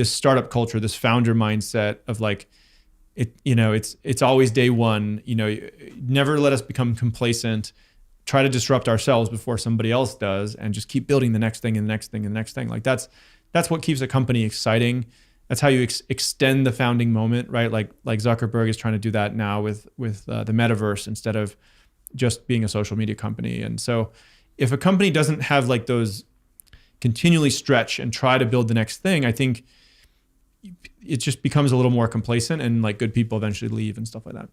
startup culture, this founder mindset of like, it's always day one, never let us become complacent, try to disrupt ourselves before somebody else does, and just keep building the next thing and the next thing and the next thing. Like that's what keeps a company exciting. That's how you extend the founding moment, right? Like Zuckerberg is trying to do that now with the metaverse instead of just being a social media company. And so if a company doesn't have like those continually stretch and try to build the next thing, I think it just becomes a little more complacent, and like good people eventually leave and stuff like that.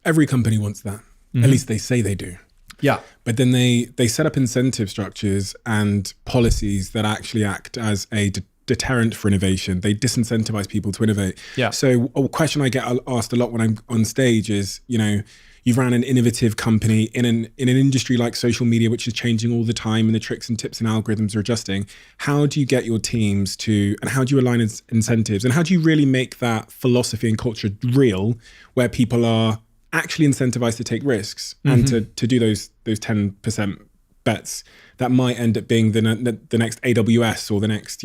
Every company wants that. At least they say they do. Yeah. But then they set up incentive structures and policies that actually act as a deterrent for innovation. They disincentivize people to innovate. Yeah. So a question I get asked a lot when I'm on stage is, you've ran an innovative company in an industry like social media, which is changing all the time, and the tricks and tips and algorithms are adjusting. How do you get your teams and how do you align incentives? And how do you really make that philosophy and culture real, where people are actually incentivized to take risks and to do those 10% bets that might end up being the next AWS or the next,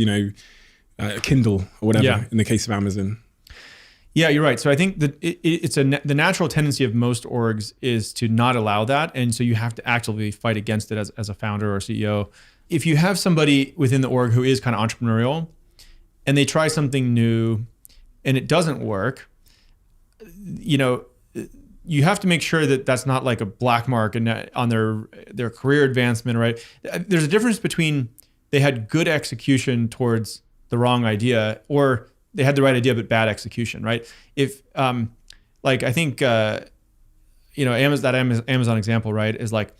Kindle or whatever, in the case of Amazon? Yeah, you're right. So I think that the natural tendency of most orgs is to not allow that. And so you have to actively fight against it as a founder or CEO. If you have somebody within the org who is kind of entrepreneurial and they try something new and it doesn't work, you have to make sure that that's not like a black mark on their career advancement, right? There's a difference between they had good execution towards the wrong idea, or they had the right idea but bad execution, right? If I think Amazon example, right, is like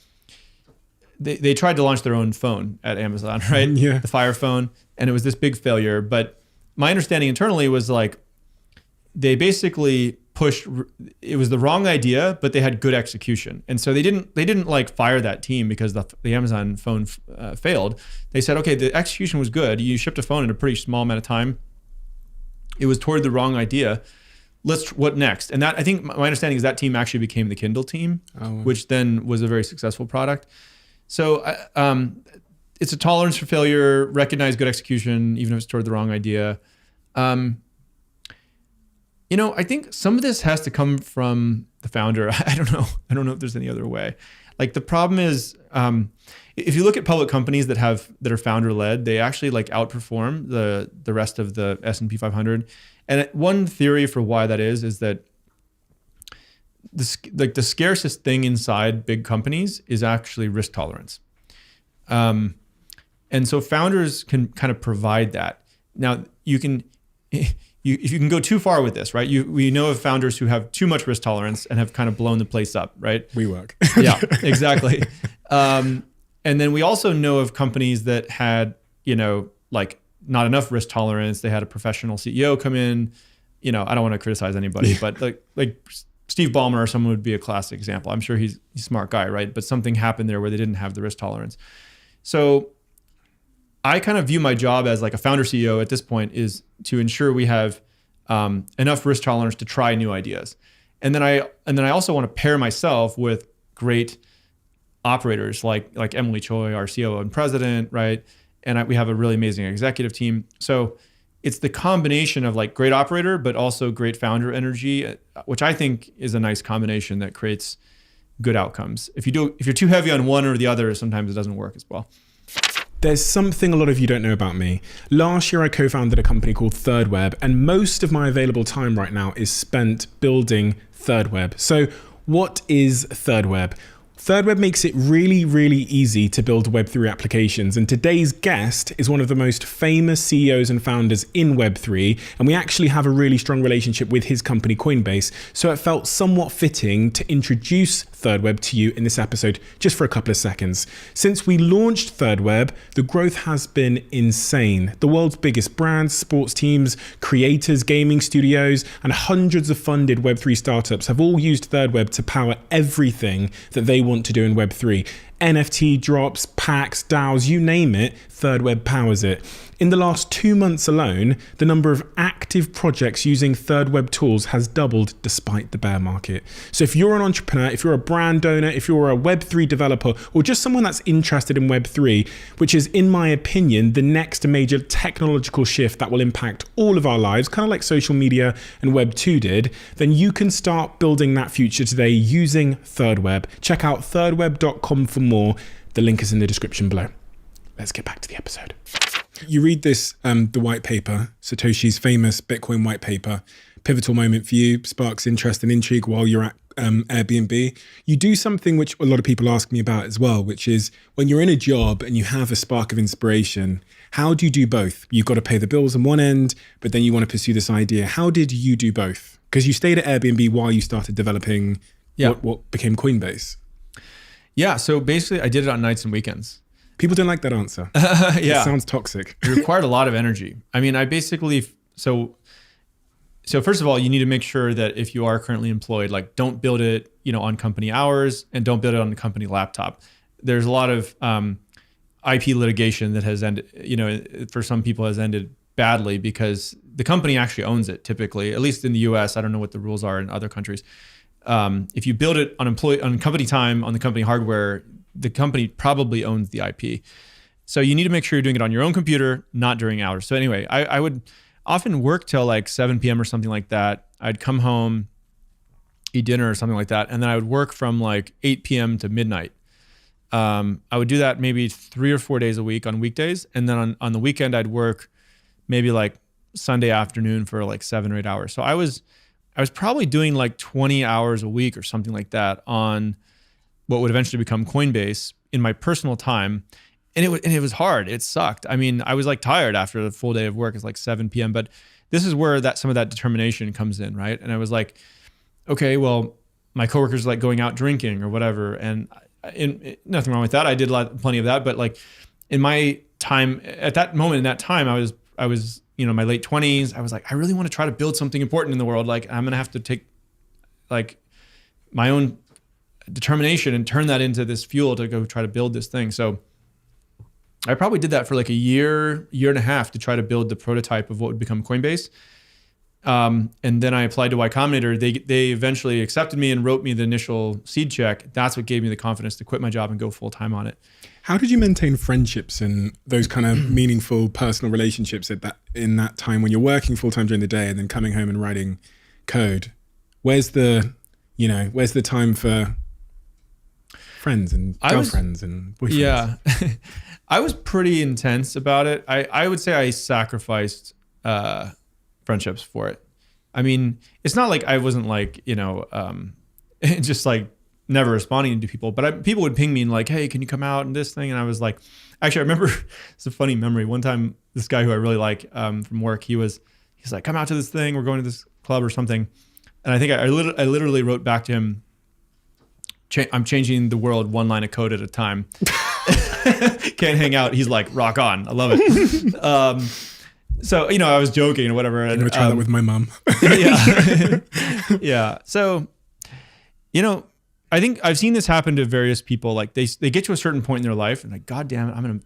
they tried to launch their own phone at Amazon, right? Yeah. The Fire phone, and it was this big failure. But my understanding internally was like they basically pushed. It was the wrong idea, but they had good execution, and so they didn't like fire that team because the Amazon phone failed. They said, okay, the execution was good. You shipped a phone in a pretty small amount of time. It was toward the wrong idea. What next? And that, I think my understanding is that team actually became the Kindle team, which then was a very successful product. So it's a tolerance for failure, recognize good execution, even if it's toward the wrong idea. I think some of this has to come from the founder. I don't know if there's any other way. Like the problem is, if you look at public companies that are founder led, they actually like outperform the rest of the S&P 500. And one theory for why that is that the scarcest thing inside big companies is actually risk tolerance. And so founders can kind of provide that. Now if you can go too far with this, right? We know of founders who have too much risk tolerance and have kind of blown the place up, right? WeWork. Yeah, exactly. And then we also know of companies that had, like not enough risk tolerance. They had a professional CEO come in. I don't want to criticize anybody, but like Steve Ballmer or someone would be a classic example. I'm sure he's a smart guy, right? But something happened there where they didn't have the risk tolerance. So I kind of view my job as like a founder CEO at this point is to ensure we have enough risk tolerance to try new ideas. And then I also want to pair myself with great operators like Emily Choi, our COO and president, right? And we have a really amazing executive team. So it's the combination of like great operator, but also great founder energy, which I think is a nice combination that creates good outcomes. If you're too heavy on one or the other, sometimes it doesn't work as well. There's something a lot of you don't know about me. Last year, I co-founded a company called ThirdWeb, and most of my available time right now is spent building ThirdWeb. So what is ThirdWeb? ThirdWeb makes it really, really easy to build Web3 applications. And today's guest is one of the most famous CEOs and founders in Web3. And we actually have a really strong relationship with his company, Coinbase. So it felt somewhat fitting to introduce ThirdWeb to you in this episode, just for a couple of seconds. Since we launched ThirdWeb, the growth has been insane. The world's biggest brands, sports teams, creators, gaming studios, and hundreds of funded Web3 startups have all used ThirdWeb to power everything that they want to do in Web3. NFT drops, packs, DAOs, you name it, ThirdWeb powers it. In the last 2 months alone, the number of active projects using ThirdWeb tools has doubled despite the bear market. So if you're an entrepreneur, if you're a brand owner, if you're a Web3 developer, or just someone that's interested in Web3, which is, in my opinion, the next major technological shift that will impact all of our lives, kind of like social media and Web2 did, then you can start building that future today using ThirdWeb. Check out thirdweb.com for more. The link is in the description below. Let's get back to the episode. You read this, the white paper, Satoshi's famous Bitcoin white paper, pivotal moment for you, sparks interest and intrigue while you're at Airbnb. You do something which a lot of people ask me about as well, which is when you're in a job and you have a spark of inspiration, how do you do both? You've got to pay the bills on one end, but then you want to pursue this idea. How did you do both? Because you stayed at Airbnb while you started developing what became Coinbase. Yeah, so basically I did it on nights and weekends. People don't like that answer. Yeah. It sounds toxic. It required a lot of energy. I mean, I basically, so first of all, you need to make sure that if you are currently employed, like don't build it, on company hours and don't build it on the company laptop. There's a lot of IP litigation that has ended, for some people has ended badly because the company actually owns it typically, at least in the US. I don't know what the rules are in other countries. If you build it on company time, on the company hardware, the company probably owns the IP. So you need to make sure you're doing it on your own computer, not during hours. So anyway, I would often work till like 7 p.m. or something like that. I'd come home, eat dinner or something like that. And then I would work from like 8 p.m. to midnight. I would do that maybe 3 or 4 days a week on weekdays. And then on the weekend, I'd work maybe like Sunday afternoon for like 7 or 8 hours. So I was probably doing like 20 hours a week or something like that on what would eventually become Coinbase in my personal time. And it was hard. It sucked. I mean, I was like tired after the full day of work. It's like 7 p.m. But this is where some of that determination comes in, right? And I was like, okay, well, my coworkers like going out drinking or whatever. And nothing wrong with that. I did plenty of that, but like in my time at that moment in that time, I was in my late 20s. I was like, I really want to try to build something important in the world. Like I'm gonna have to take like my own determination and turn that into this fuel to go try to build this thing. So I probably did that for like a year and a half to try to build the prototype of what would become Coinbase. And then I applied to Y Combinator. They eventually accepted me and wrote me the initial seed check. That's what gave me the confidence to quit my job and go full time on it. How did you maintain friendships and those kind of meaningful personal relationships in that time when you're working full time during the day and then coming home and writing code? Where's the time for friends and girlfriends and boyfriends? Yeah, I was pretty intense about it. I would say I sacrificed friendships for it. I mean, it's not like I wasn't like, just like never responding to people, but people would ping me and like, hey, can you come out and this thing? And I was like, actually, I remember it's a funny memory. One time, this guy who I really like from work, he's like, come out to this thing. We're going to this club or something. And I think I literally wrote back to him, I'm changing the world one line of code at a time. Can't hang out. He's like, rock on. I love it. So, I was joking or whatever. I'm going to try that with my mom. Yeah. Yeah. So, I think I've seen this happen to various people. Like they get to a certain point in their life and like, God damn it,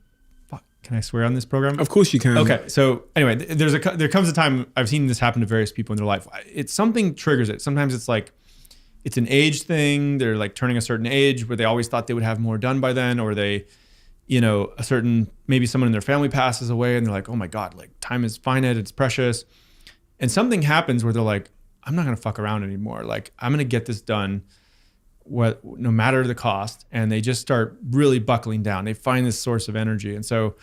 can I swear on this program? Of course you can. Okay. So anyway, there comes a time I've seen this happen to various people in their life. It's something triggers it. Sometimes it's like, it's an age thing. They're like turning a certain age where they always thought they would have more done by then, or they, maybe someone in their family passes away and they're like, oh my God, like time is finite, it's precious. And something happens where they're like, I'm not going to fuck around anymore. Like I'm going to get this done no matter the cost. And they just start really buckling down. They find this source of energy. And so,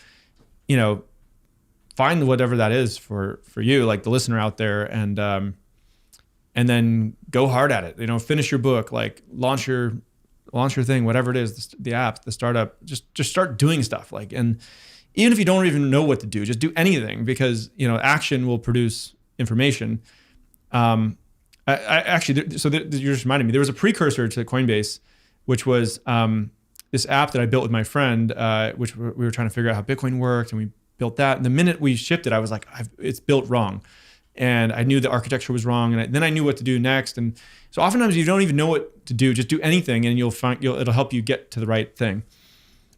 find whatever that is for you, like the listener out there, and then go hard at it. Finish your book, like launch your thing, whatever it is, the app, the startup, just start doing stuff. Like, and even if you don't even know what to do, just do anything, because, action will produce information. I actually, you just reminded me, there was a precursor to Coinbase, which was this app that I built with my friend, which we were trying to figure out how Bitcoin worked, and we built that. And the minute we shipped it, I was like, it's built wrong. And I knew the architecture was wrong. And then I knew what to do next. And so oftentimes you don't even know what to do. Just do anything and it'll help you get to the right thing.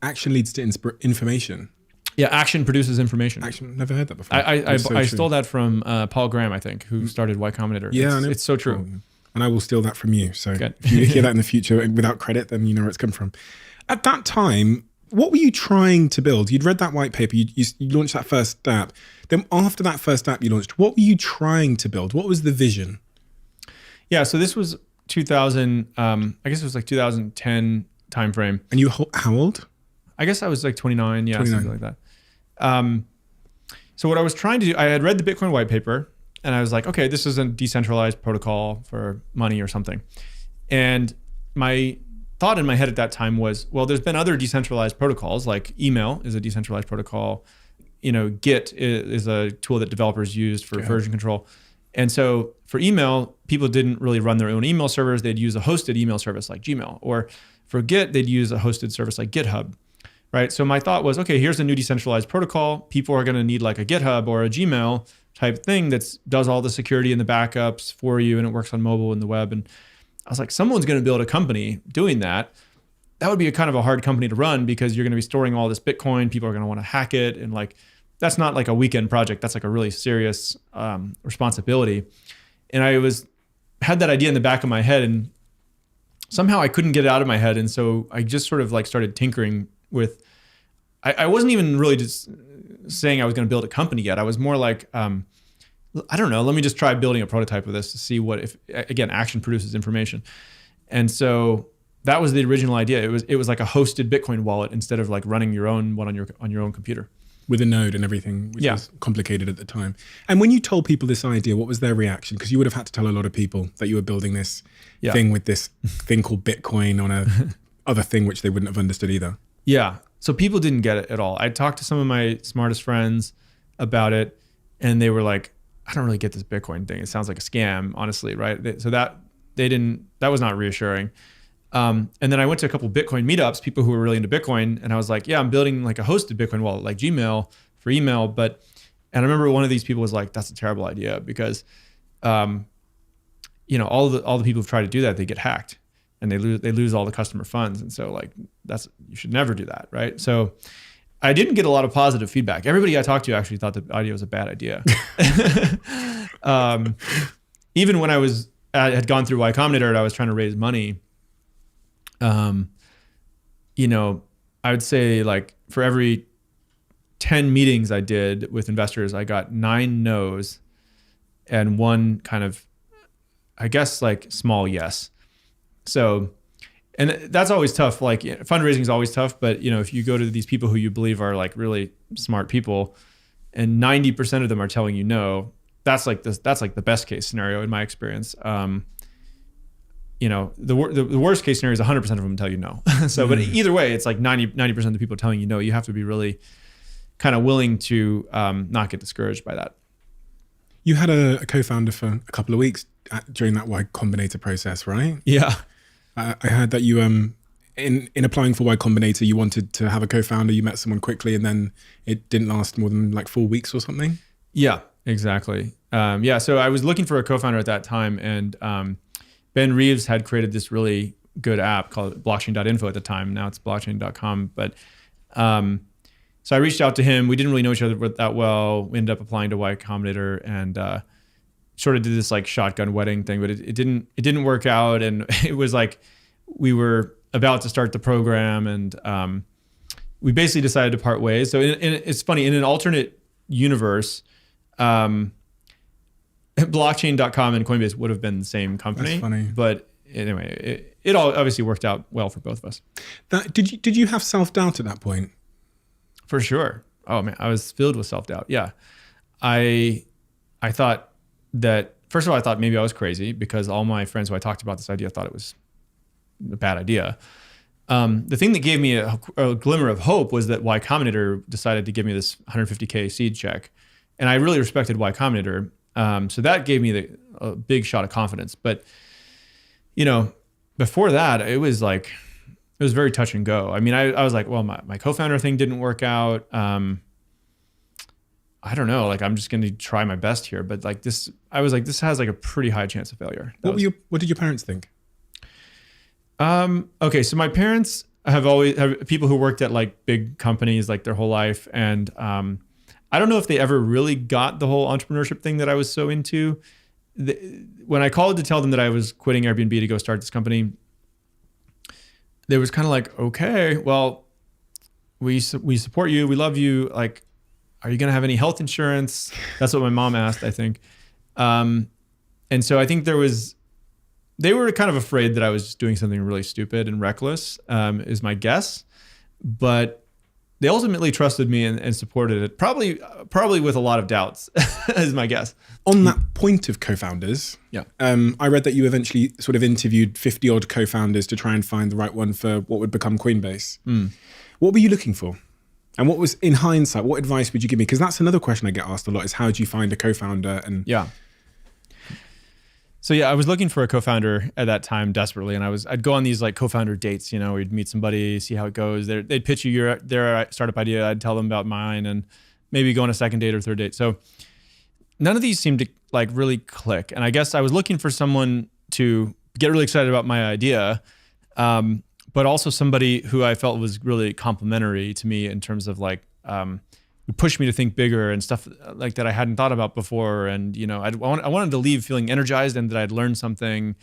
Action leads to information. Yeah, action produces information. Action, never heard that before. I stole that from Paul Graham, I think, who started Y Combinator. Yeah, it's so true. And I will steal that from you. So Good. if you hear that in the future without credit, then you know where it's come from. At that time, what were you trying to build? You'd read that white paper, you launched that first app. Then after that first app you launched, what were you trying to build? What was the vision? Yeah, so this was 2000, I guess it was like 2010 timeframe. And you, how old? I guess I was like 29, 29. Something like that. So what I was trying to do, I had read the Bitcoin white paper and I was like, okay, this is a decentralized protocol for money or something. And my thought in my head at that time was, well, there's been other decentralized protocols, like email is a decentralized protocol. Git is a tool that developers used for version control. And so for email, people didn't really run their own email servers. They'd use a hosted email service like Gmail. Or for Git, they'd use a hosted service like GitHub, right? So my thought was, okay, here's a new decentralized protocol. People are going to need like a GitHub or a Gmail type thing that does all the security and the backups for you, and it works on mobile and the web. And I was like, someone's going to build a company doing that. That would be a kind of a hard company to run because you're going to be storing all this Bitcoin. People are going to want to hack it. And like, that's not like a weekend project. That's like a really serious responsibility. And I had that idea in the back of my head, and somehow I couldn't get it out of my head. And so I just sort of like started tinkering with, I wasn't even really just saying I was going to build a company yet. I was more like, I don't know, let me just try building a prototype of this to see what, if again, action produces information. And so that was the original idea. It was like a hosted Bitcoin wallet instead of like running your own one on your own computer. With a node and everything, which was complicated at the time. And when you told people this idea, what was their reaction? Because you would have had to tell a lot of people that you were building this thing with this thing called Bitcoin on a other thing, which they wouldn't have understood either. Yeah. So people didn't get it at all. I talked to some of my smartest friends about it, and they were like, I don't really get this Bitcoin thing. It sounds like a scam, honestly, right? So that was not reassuring. And then I went to a couple Bitcoin meetups, people who were really into Bitcoin. And I was like, yeah, I'm building like a hosted Bitcoin wallet, like Gmail for email. And I remember one of these people was like, that's a terrible idea because, you know, all the people who try to do that, they get hacked and they lose all the customer funds. And so like, you should never do that. Right. So I didn't get a lot of positive feedback. Everybody I talked to actually thought the idea was a bad idea. Even when I had gone through Y Combinator and I was trying to raise money, you know, I would say like for every 10 meetings I did with investors, I got 9 no's and 1 kind of, I guess, like small yes. So, and that's always tough. Like fundraising is always tough, but you know, if you go to these people who you believe are like really smart people and 90% of them are telling you no, that's like the best case scenario in my experience. You know, the worst case scenario is 100% of them tell you no. So, but either way, it's like 90% of the people telling you no. You have to be really kind of willing to not get discouraged by that. You had a co-founder for a couple of weeks during that Y Combinator process, right? Yeah. I heard that you, in applying for Y Combinator, you wanted to have a co-founder. You met someone quickly, and then it didn't last more than like 4 weeks or something. Yeah, exactly. Yeah. So I was looking for a co-founder at that time, and Ben Reeves had created this really good app called blockchain.info at the time. Now it's blockchain.com. But so I reached out to him. We didn't really know each other that well. We ended up applying to Y Combinator and sort of did this like shotgun wedding thing, but it didn't work out. And it was like we were about to start the program, and we basically decided to part ways. So it's funny, in an alternate universe, blockchain.com and Coinbase would have been the same company. That's funny. But anyway, it all obviously worked out well for both of us. Did you have self-doubt at that point? For sure. Oh man, I was filled with self-doubt. Yeah. I thought that, first of all, I thought maybe I was crazy because all my friends who I talked about this idea thought it was a bad idea. The thing that gave me a glimmer of hope was that Y Combinator decided to give me this $150K seed check. And I really respected Y Combinator. So that gave me a big shot of confidence. But, you know, before that, it was very touch and go. I mean, I was like, well, my co-founder thing didn't work out. I don't know, like I'm just going to try my best here. But like this, I was like, this has like a pretty high chance of failure. What did your parents think? Okay. So my parents have people who worked at like big companies like their whole life. And, I don't know if they ever really got the whole entrepreneurship thing that I was so into. When I called to tell them that I was quitting Airbnb to go start this company, they was kind of like, okay, well, we support you. We love you. Like, are you going to have any health insurance? That's what my mom asked, I think. And so I think they were kind of afraid that I was just doing something really stupid and reckless, is my guess. But they ultimately trusted me and supported it, probably with a lot of doubts, is my guess. On that point of co-founders, yeah, I read that you eventually sort of interviewed 50 odd co-founders to try and find the right one for what would become Coinbase. What were you looking for? And what was, in hindsight, what advice would you give me? Because that's another question I get asked a lot, is how do you find a co-founder? And yeah. So yeah, I was looking for a co-founder at that time desperately, and I'd go on these like co-founder dates. You know, we'd meet somebody, see how it goes. They'd pitch you their startup idea. I'd tell them about mine, and maybe go on a second date or third date. So none of these seemed to like really click. And I guess I was looking for someone to get really excited about my idea, but also somebody who I felt was really complimentary to me in terms of like would push me to think bigger and stuff like that I hadn't thought about before. And, you know, I wanted to leave feeling energized and that I'd learned something,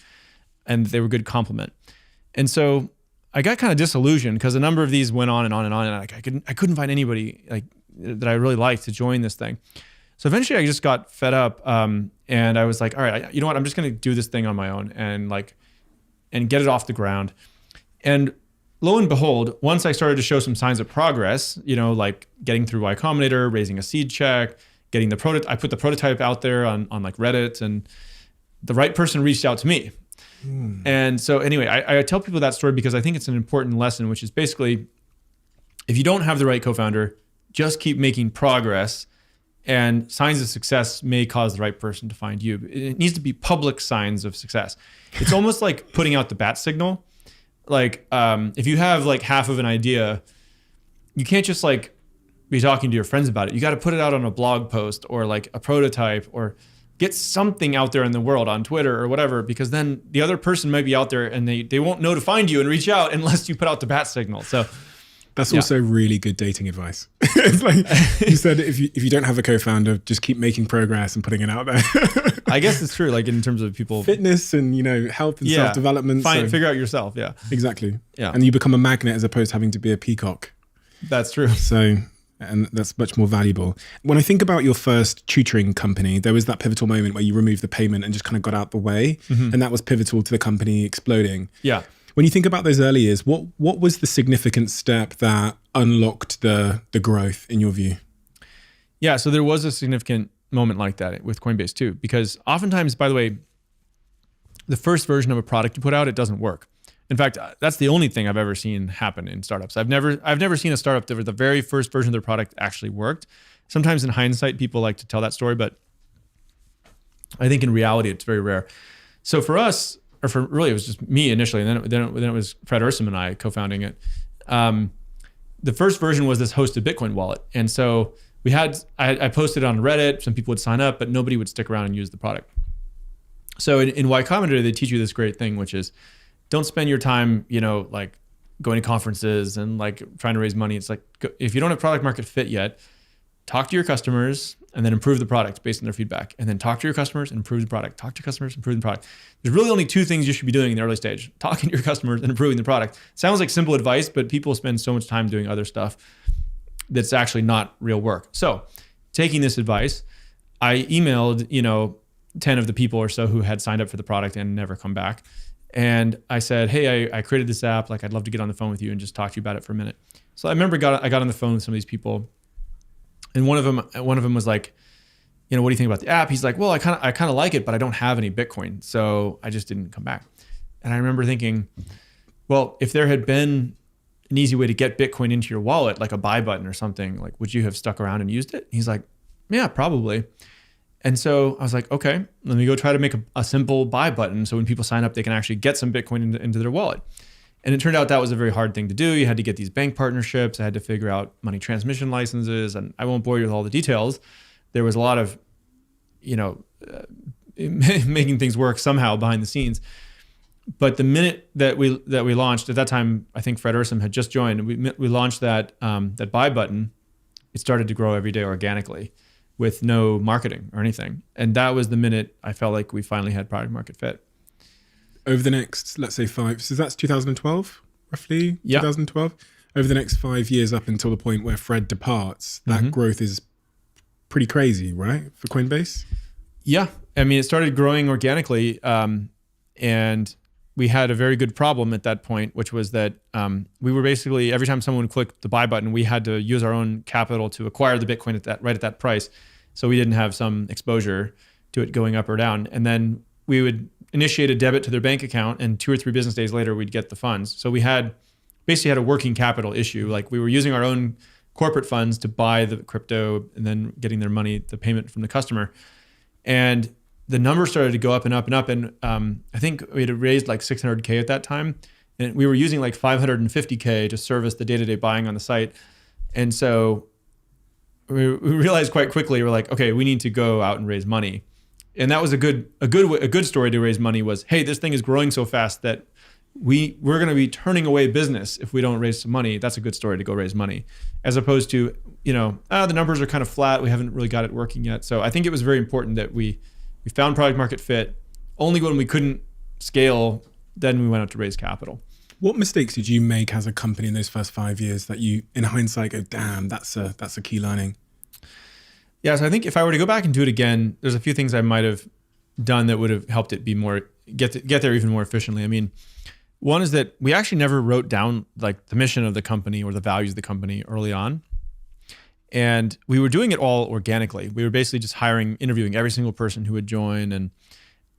and they were a good compliment. And so I got kind of disillusioned because a number of these went on and on and on, and I couldn't find anybody like that I really liked to join this thing. So eventually I just got fed up, and I was like, all right, you know what? I'm just going to do this thing on my own and get it off the ground. And lo and behold, once I started to show some signs of progress, you know, like getting through Y Combinator, raising a seed check, getting I put the prototype out there on like Reddit, and the right person reached out to me. And so anyway, I tell people that story because I think it's an important lesson, which is basically, if you don't have the right co-founder, just keep making progress, and signs of success may cause the right person to find you. It needs to be public signs of success. It's almost like putting out the bat signal. like if you have like half of an idea, you can't just like be talking to your friends about it. You got to put it out on a blog post or like a prototype or get something out there in the world on Twitter or whatever, because then the other person might be out there and they won't know to find you and reach out unless you put out the bat signal. So that's also really good dating advice. It's like you said, if you don't have a co-founder, just keep making progress and putting it out there. I guess it's true. Like in terms of people, fitness and health and self-development. Figure out yourself. Yeah, exactly. Yeah, and you become a magnet as opposed to having to be a peacock. That's true. So, and that's much more valuable. When I think about your first tutoring company, there was that pivotal moment where you removed the payment and just kind of got out the way, and that was pivotal to the company exploding. Yeah. When you think about those early years, what was the significant step that unlocked the growth in your view? Yeah, so there was a significant moment like that with Coinbase too, because oftentimes, by the way, the first version of a product you put out, it doesn't work. In fact, that's the only thing I've ever seen happen in startups. I've never seen a startup that the very first version of their product actually worked. Sometimes in hindsight, people like to tell that story, but I think in reality, it's very rare. So for us, or for really, it was just me initially, and then it was Fred Ursum and I co-founding it. The first version was this hosted Bitcoin wallet, and so I posted it on Reddit. Some people would sign up, but nobody would stick around and use the product. So in Y Combinator, they teach you this great thing, which is don't spend your time, like going to conferences and like trying to raise money. It's like if you don't have product market fit yet, talk to your customers and then improve the product based on their feedback, and then talk to your customers and improve the product. Talk to your customers, improve the product. There's really only two things you should be doing in the early stage: talking to your customers and improving the product. Sounds like simple advice, but people spend so much time doing other stuff that's actually not real work. So taking this advice, I emailed, 10 of the people or so who had signed up for the product and never come back. And I said, hey, I created this app. Like, I'd love to get on the phone with you and just talk to you about it for a minute. So I remember I got on the phone with some of these people. And one of them was like, what do you think about the app? He's like, well, I kind of like it, but I don't have any Bitcoin. So I just didn't come back. And I remember thinking, well, if there had been an easy way to get Bitcoin into your wallet, like a buy button or something, like, would you have stuck around and used it? He's like, yeah, probably. And so I was like, okay, let me go try to make a simple buy button. So when people sign up, they can actually get some Bitcoin into their wallet. And it turned out that was a very hard thing to do. You had to get these bank partnerships. I had to figure out money transmission licenses, and I won't bore you with all the details. There was a lot of, making things work somehow behind the scenes. But the minute that we launched, at that time, I think Fred Ursum had just joined, and we launched that buy button. It started to grow every day organically with no marketing or anything. And that was the minute I felt like we finally had product market fit. Over the next, let's say so that's 2012, roughly, yeah. 2012. Over the next 5 years up until the point where Fred departs, that growth is pretty crazy, right, for Coinbase? Yeah. I mean, it started growing organically, and we had a very good problem at that point, which was that we were basically, every time someone clicked the buy button, we had to use our own capital to acquire the Bitcoin right at that price. So we didn't have some exposure to it going up or down. And then we would initiate a debit to their bank account, and 2 or 3 business days later, we'd get the funds. So we basically had a working capital issue. Like, we were using our own corporate funds to buy the crypto and then getting their money, the payment from the customer. And the numbers started to go up and up and up. And I think we had raised like 600K at that time. And we were using like 550K to service the day-to-day buying on the site. And so we realized quite quickly, we're like, okay, we need to go out and raise money. And that was a good story to raise money was, hey, this thing is growing so fast that we're going to be turning away business if we don't raise some money. That's a good story to go raise money, as opposed to, the numbers are kind of flat. We haven't really got it working yet. So I think it was very important that we found product market fit. Only when we couldn't scale, then we went out to raise capital. What mistakes did you make as a company in those first 5 years that you, in hindsight, go, damn, that's a key learning? Yeah, so I think if I were to go back and do it again, there's a few things I might have done that would have helped it be more, get there even more efficiently. I mean, one is that we actually never wrote down like the mission of the company or the values of the company early on. And we were doing it all organically. We were basically just interviewing every single person who would join. And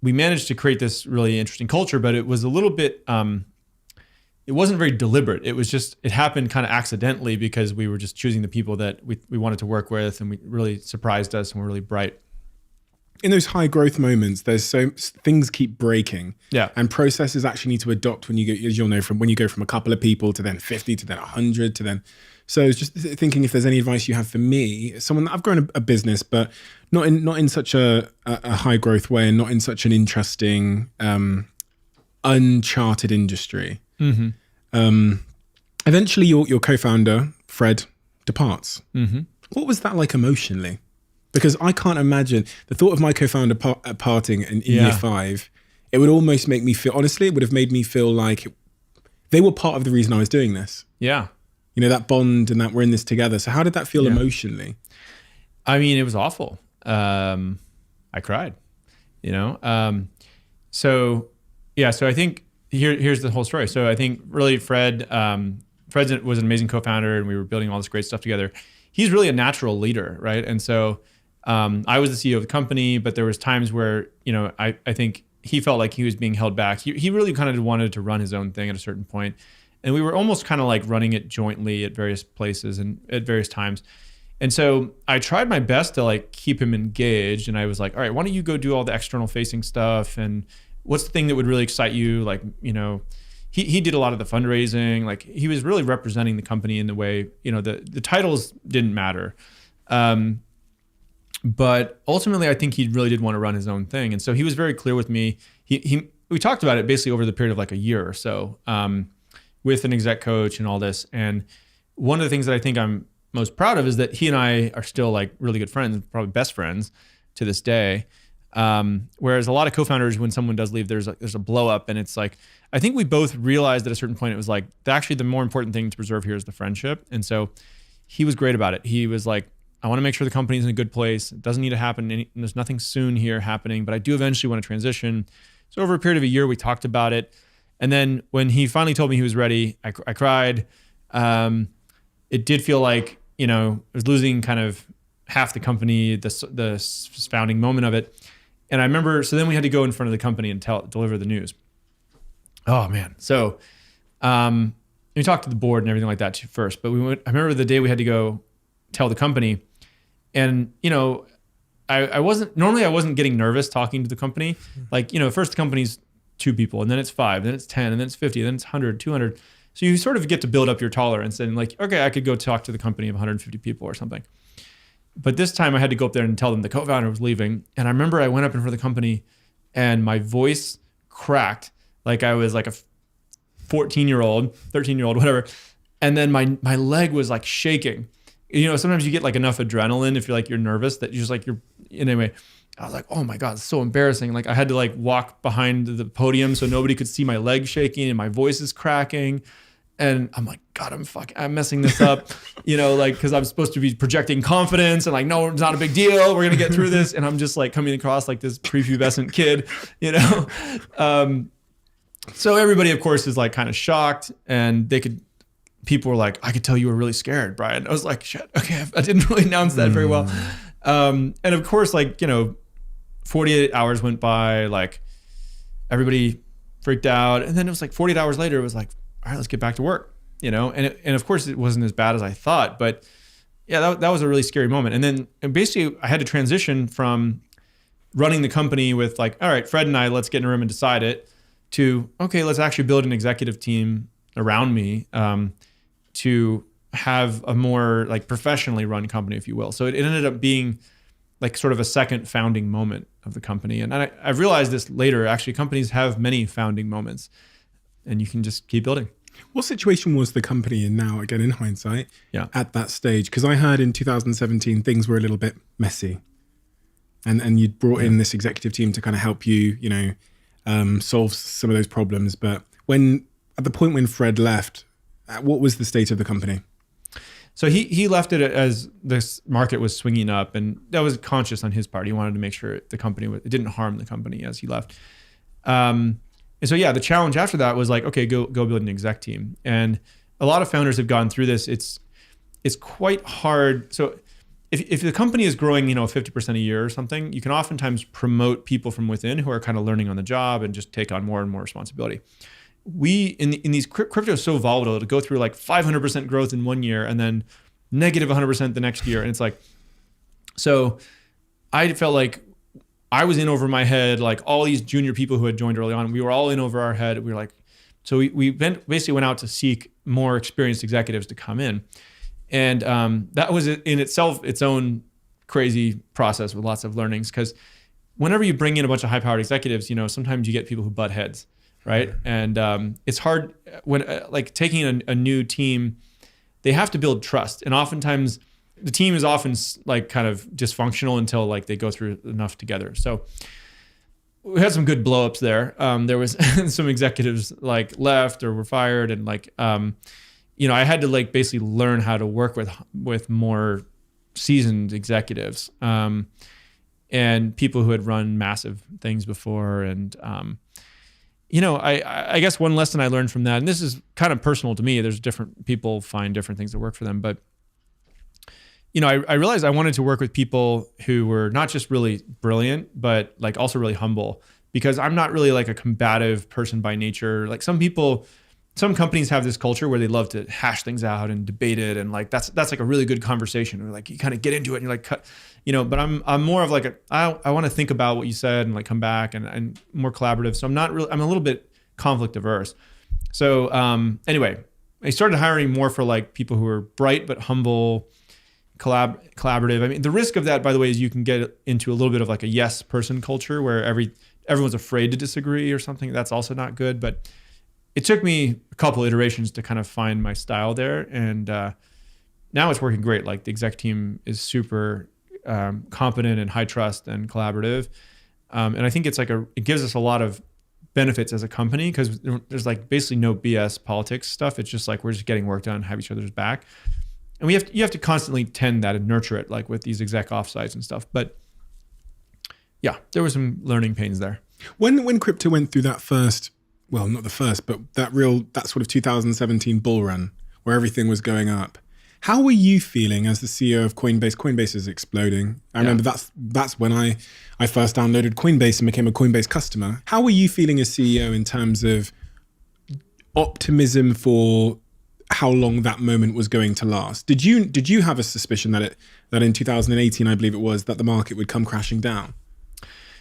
we managed to create this really interesting culture, but it was a little bit, it wasn't very deliberate. It was just, it happened kind of accidentally because we were just choosing the people that we wanted to work with, and we really surprised us and were really bright. in those high growth moments, things keep breaking. Yeah. And processes actually need to adopt when you go, as you'll know, from when you go from a couple of people to then 50 to then 100 to then. So I was just thinking if there's any advice you have for me, someone that I've grown a business, but not in such a high growth way and not in such an interesting, uncharted industry. Eventually your co-founder, Fred, departs. What was that like emotionally? Because I can't imagine the thought of my co-founder parting in year 5. It would almost make me feel, honestly, it would have made me feel like they were part of the reason I was doing this. Yeah. You know, that bond and that we're in this together. So how did that feel emotionally? I mean, it was awful. I cried, you know? So I think here's the whole story. So I think really Fred was an amazing co-founder and we were building all this great stuff together. He's really a natural leader, right? And so I was the CEO of the company, but there was times where, you know, I think he felt like he was being held back. He really kind of wanted to run his own thing at a certain point. And we were almost kind of like running it jointly at various places and at various times. And so I tried my best to like keep him engaged. And I was like, all right, why don't you go do all the external facing stuff? And what's the thing that would really excite you? Like, you know, he did a lot of the fundraising. Like he was really representing the company in the way, you know, the titles didn't matter. But ultimately I think he really did want to run his own thing. And so he was very clear with me. We talked about it basically over the period of like a year or so, with an exec coach and all this. And one of the things that I think I'm most proud of is that he and I are still like really good friends, probably best friends to this day. Whereas a lot of co-founders, when someone does leave, there's a blow up, and it's like, I think we both realized at a certain point, it was like, actually the more important thing to preserve here is the friendship. And so he was great about it. He was like, I want to make sure the company's in a good place. It doesn't need to happen. There's nothing soon here happening, but I do eventually want to transition. So over a period of a year, we talked about it. And then when he finally told me he was ready, I cried. It did feel like, you know, I was losing kind of half the company, the founding moment of it. And I remember, so then we had to go in front of the company and deliver the news. Oh man. So we talked to the board and everything like that too first, but I remember the day we had to go tell the company, and, you know, I wasn't getting nervous talking to the company. Like, you know, first the company's 2 people, and then it's 5, then it's 10, and then it's 50, then it's 100, 200. So you sort of get to build up your tolerance and like, okay, I could go talk to the company of 150 people or something. But this time I had to go up there and tell them the co-founder was leaving. And I remember I went up in front of the company and my voice cracked like I was like a 14-year-old, 13-year-old, whatever. And then my leg was like shaking. You know, sometimes you get like enough adrenaline if you're nervous that you're just like, anyway, I was like, oh my God, it's so embarrassing. Like I had to like walk behind the podium so nobody could see my leg shaking and my voice is cracking. And I'm like, God, I'm messing this up, you know, like, cause I'm supposed to be projecting confidence and like, no, it's not a big deal. We're going to get through this. And I'm just like coming across like this prepubescent kid, you know? So everybody of course is like kind of shocked, and people were like, I could tell you were really scared, Brian. I was like, shit, okay. I didn't really announce that very well. And of course, like, you know, 48 hours went by, like everybody freaked out. And then it was like 48 hours later, it was like, all right, let's get back to work, you know? And of course it wasn't as bad as I thought, but yeah, that was a really scary moment. And then basically I had to transition from running the company with like, all right, Fred and I, let's get in a room and decide it, to, okay, let's actually build an executive team around me, to have a more like professionally run company, if you will. So it ended up being like sort of a second founding moment of the company. And I've realized this later, actually companies have many founding moments, and you can just keep building. What situation was the company in now, again, in hindsight, Yeah. at that stage? Because I heard in 2017, things were a little bit messy. And you'd brought in this executive team to kind of help you, you know, solve some of those problems. But at the point when Fred left, what was the state of the company? So he left it as this market was swinging up, and that was conscious on his part. He wanted to make sure it didn't harm the company as he left. And so, yeah, the challenge after that was like, okay, go build an exec team. And a lot of founders have gone through this. It's quite hard. So if the company is growing, you know, 50% a year or something, you can oftentimes promote people from within who are kind of learning on the job and just take on more and more responsibility. In these crypto is so volatile to go through like 500% growth in one year and then negative 100% the next year. And it's like, so I felt like I was in over my head, like all these junior people who had joined early on, we were all in over our head. We were like, so we basically went out to seek more experienced executives to come in. And that was in itself its own crazy process with lots of learnings, because whenever you bring in a bunch of high-powered executives, sometimes you get people who butt heads, right? And it's hard when like taking a new team, they have to build trust. And oftentimes the team is often like kind of dysfunctional until like they go through enough together. So we had some good blowups there. There was some executives like left or were fired, and like, I had to like basically learn how to work with more seasoned executives, and people who had run massive things before. And, I guess one lesson I learned from that, and this is kind of personal to me, there's different people find different things that work for them, but I realized I wanted to work with people who were not just really brilliant, but like also really humble, because I'm not really like a combative person by nature. Like some companies have this culture where they love to hash things out and debate it. And like, that's like a really good conversation, or like you kind of get into it and you're like, but I'm more of like, I want to think about what you said and like come back and more collaborative. So I'm a little bit conflict averse. So anyway, I started hiring more for like people who are bright, but humble, collaborative. I mean, the risk of that, by the way, is you can get into a little bit of like a yes person culture where everyone's afraid to disagree or something. That's also not good. But it took me a couple iterations to kind of find my style there. And now it's working great. Like the exec team is super competent and high trust and collaborative. And I think it's like it gives us a lot of benefits as a company, because there's like basically no BS politics stuff. It's just like we're just getting work done, have each other's back. And you have to constantly tend that and nurture it, like with these exec offsites and stuff. But yeah, there were some learning pains there. When crypto went through that first, well, not the first, but that sort of 2017 bull run where everything was going up, how were you feeling as the CEO of Coinbase? Coinbase is exploding. I remember that's when I first downloaded Coinbase and became a Coinbase customer. How were you feeling as CEO in terms of optimism for how long that moment was going to last? Did you have a suspicion that in 2018, I believe it was, that the market would come crashing down?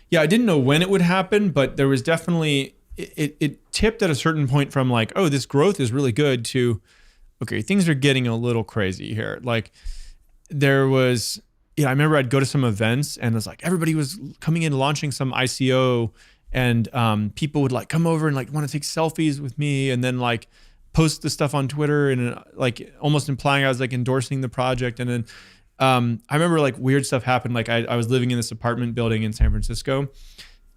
Yeah, I didn't know when it would happen, but there was definitely, it tipped at a certain point from like, oh, this growth is really good, to, okay, things are getting a little crazy here. Like there was, I remember I'd go to some events and it's like everybody was coming in launching some ICO, and people would like come over and like want to take selfies with me, and then like post the stuff on Twitter and like almost implying I was like endorsing the project. And then I remember like weird stuff happened. Like I was living in this apartment building in San Francisco,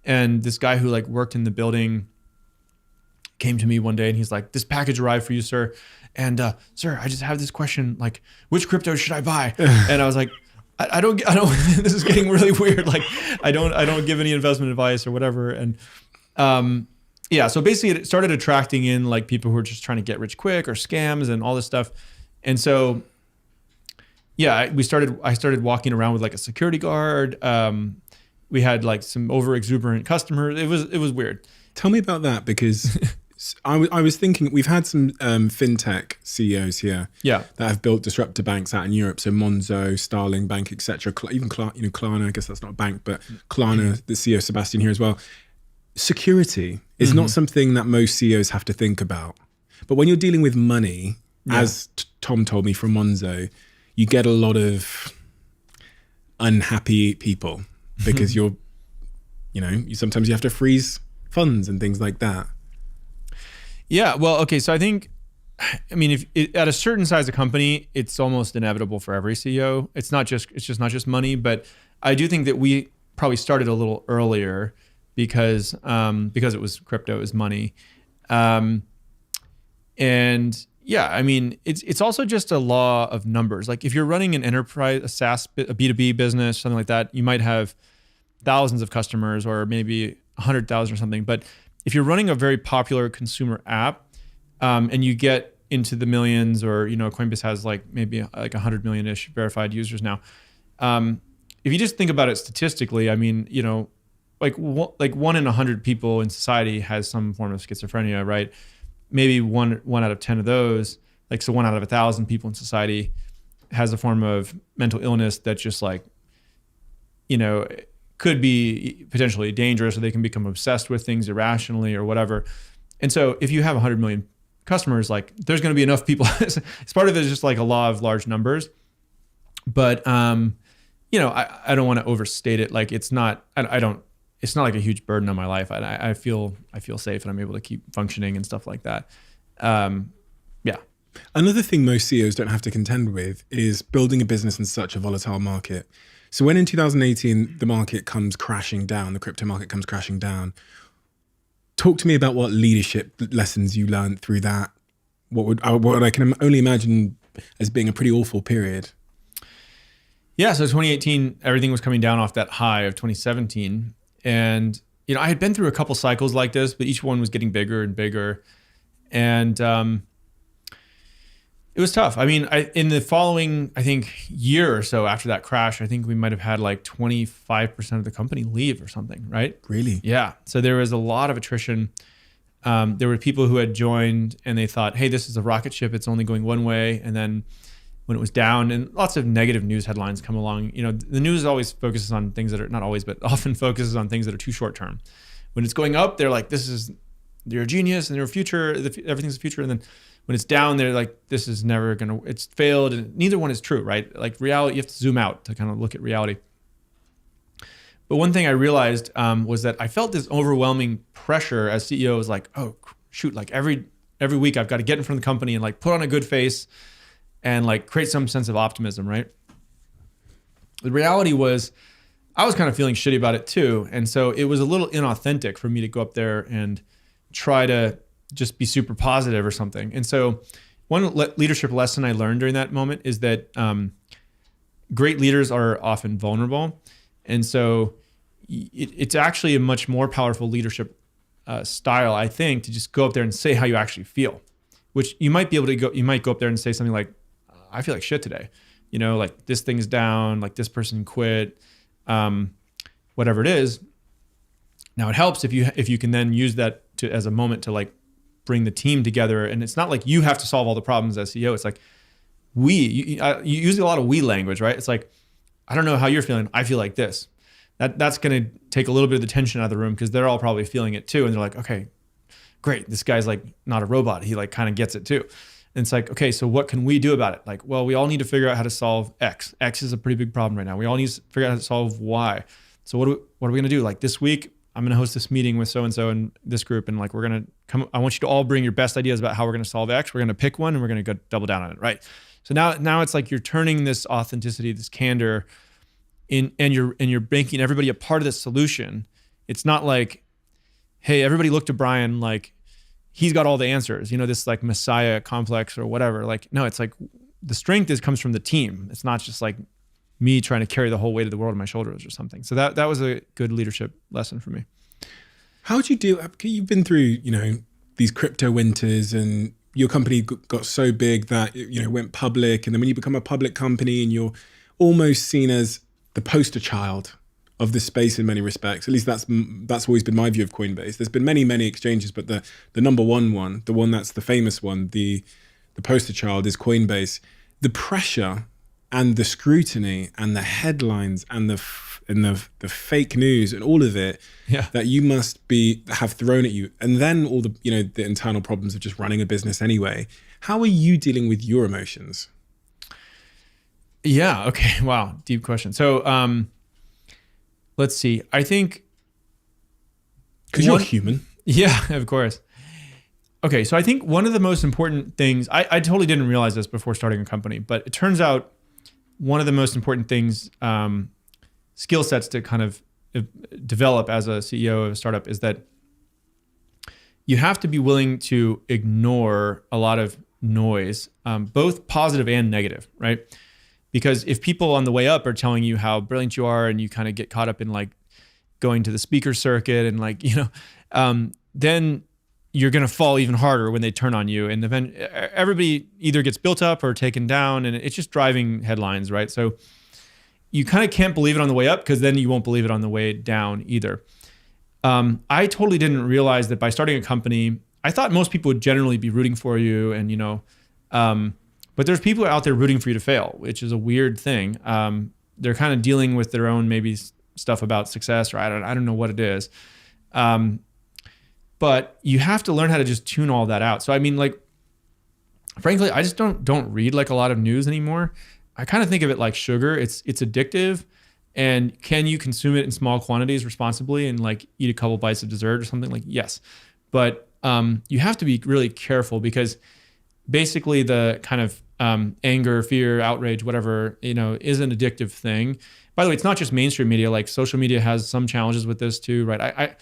and this guy who like worked in the building came to me one day and he's like, "This package arrived for you, sir. And sir, I just have this question, like, which crypto should I buy?" And I was like, I don't, this is getting really weird. Like I don't give any investment advice or whatever. And yeah, so basically it started attracting in like people who were just trying to get rich quick or scams and all this stuff. And so, yeah, I started walking around with like a security guard. We had like some over exuberant customers. It was weird. Tell me about that, because I was thinking, we've had some fintech CEOs here, that have built disruptor banks out in Europe. So Monzo, Starling Bank, etc. Even Klarna. I guess that's not a bank, but Klarna, the CEO Sebastian here as well. Security is not something that most CEOs have to think about. But when you're dealing with money, as Tom told me from Monzo, you get a lot of unhappy people because you sometimes you have to freeze funds and things like that. Yeah, well, okay, so I mean, if at a certain size of company, it's almost inevitable for every CEO. It's just not just money, but I do think that we probably started a little earlier because it was crypto, it was money. And yeah, I mean, it's also just a law of numbers. Like if you're running an enterprise, a SaaS, a B2B business, something like that, you might have thousands of customers or maybe 100,000 or something. But if you're running a very popular consumer app, and you get into the millions, or Coinbase has like maybe like 100 million-ish verified users now. If you just think about it statistically, I mean, like 1 in 100 people in society has some form of schizophrenia, right? Maybe one out of 10 of those, so 1 out of 1,000 people in society has a form of mental illness that just like, could be potentially dangerous, or they can become obsessed with things irrationally or whatever. And so if you have 100 million customers, like there's going to be enough people. It's part of it is just like a law of large numbers. But, you know, I don't want to overstate it. Like it's not like a huge burden on my life. I feel safe and I'm able to keep functioning and stuff like that. Yeah. Another thing most CEOs don't have to contend with is building a business in such a volatile market. So when in 2018, the market comes crashing down, the crypto market comes crashing down, talk to me about what leadership lessons you learned through that. What I can only imagine as being a pretty awful period. Yeah. So 2018, everything was coming down off that high of 2017. And, you know, I had been through a couple cycles like this, but each one was getting bigger and bigger. And, it was tough. I mean, in the following, I think, year or so after that crash, I think we might have had like 25% of the company leave or something, right? Really? Yeah. So there was a lot of attrition. There were people who had joined and they thought, hey, this is a rocket ship. It's only going one way. And then when it was down, and lots of negative news headlines come along, you know, the news always focuses on things that are not always, but often focuses on things that are too short term. When it's going up, they're like, you're a genius and your future, everything's the future. And then when it's down, they're like, this is never gonna, it's failed. And neither one is true, right? Like reality, you have to zoom out to kind of look at reality. But one thing I realized was that I felt this overwhelming pressure as CEO. Was like, oh shoot, like every week I've got to get in front of the company and like put on a good face and like create some sense of optimism, right? The reality was I was kind of feeling shitty about it too. And so it was a little inauthentic for me to go up there and try to just be super positive or something. And so one leadership lesson I learned during that moment is that great leaders are often vulnerable. And so it's actually a much more powerful leadership style, I think, to just go up there and say how you actually feel, which you might be able to go, you might go up there and say something like, I feel like shit today. You know, like this thing's down, like this person quit, whatever it is. Now it helps if you can then use that as a moment to like bring the team together. And it's not like you have to solve all the problems as CEO. It's like you use a lot of we language, right? It's like, I don't know how you're feeling. I feel like this. That's going to take a little bit of the tension out of the room because they're all probably feeling it too. And they're like, okay, great. This guy's like not a robot. He like kind of gets it too. And it's like, okay, so what can we do about it? Like, well, we all need to figure out how to solve X. X is a pretty big problem right now. We all need to figure out how to solve Y. So what are we going to do? Like this week, I'm going to host this meeting with so-and-so in this group. And like, we're going to come, I want you to all bring your best ideas about how we're going to solve X. We're going to pick one and we're going to go double down on it. Right. So now it's like, you're turning this authenticity, this candor and you're making everybody a part of the solution. It's not like, hey, everybody look to Brian, like he's got all the answers, you know, this like Messiah complex or whatever. Like, no, it's like the strength comes from the team. It's not just like me trying to carry the whole weight of the world on my shoulders or something. So that was a good leadership lesson for me. How would you do, you've been through, you know, these crypto winters and your company got so big that, you know, went public. And then when you become a public company and you're almost seen as the poster child of this space in many respects, at least that's always been my view of Coinbase. There's been many, many exchanges, but the number one, the one that's the famous one, the poster child is Coinbase. The pressure and the scrutiny and the headlines and the fake news and all of it that you must have thrown at you, and then all the, you know, the internal problems of just running a business anyway. How are you dealing with your emotions? Yeah. Okay. Wow. Deep question. So let's see. I think because you're human. Yeah, of course. Okay. So I think one of the most important things, I totally didn't realize this before starting a company, but it turns out one of the most important things, skill sets to kind of develop as a CEO of a startup is that you have to be willing to ignore a lot of noise, both positive and negative, right? Because if people on the way up are telling you how brilliant you are and you kind of get caught up in like going to the speaker circuit and like, you know, then you're going to fall even harder when they turn on you. And then everybody either gets built up or taken down, and it's just driving headlines, right? So you kind of can't believe it on the way up because then you won't believe it on the way down either. I totally didn't realize that by starting a company, I thought most people would generally be rooting for you and, you know, but there's people out there rooting for you to fail, which is a weird thing. They're kind of dealing with their own maybe stuff about success, or I don't know what it is. But you have to learn how to just tune all that out. So I mean, like, frankly, I just don't read like a lot of news anymore. I kind of think of it like sugar. It's addictive, and can you consume it in small quantities responsibly and like eat a couple bites of dessert or something? Like, yes, but you have to be really careful, because basically the kind of anger, fear, outrage, whatever, is an addictive thing. By the way, it's not just mainstream media. Like, social media has some challenges with this too, right?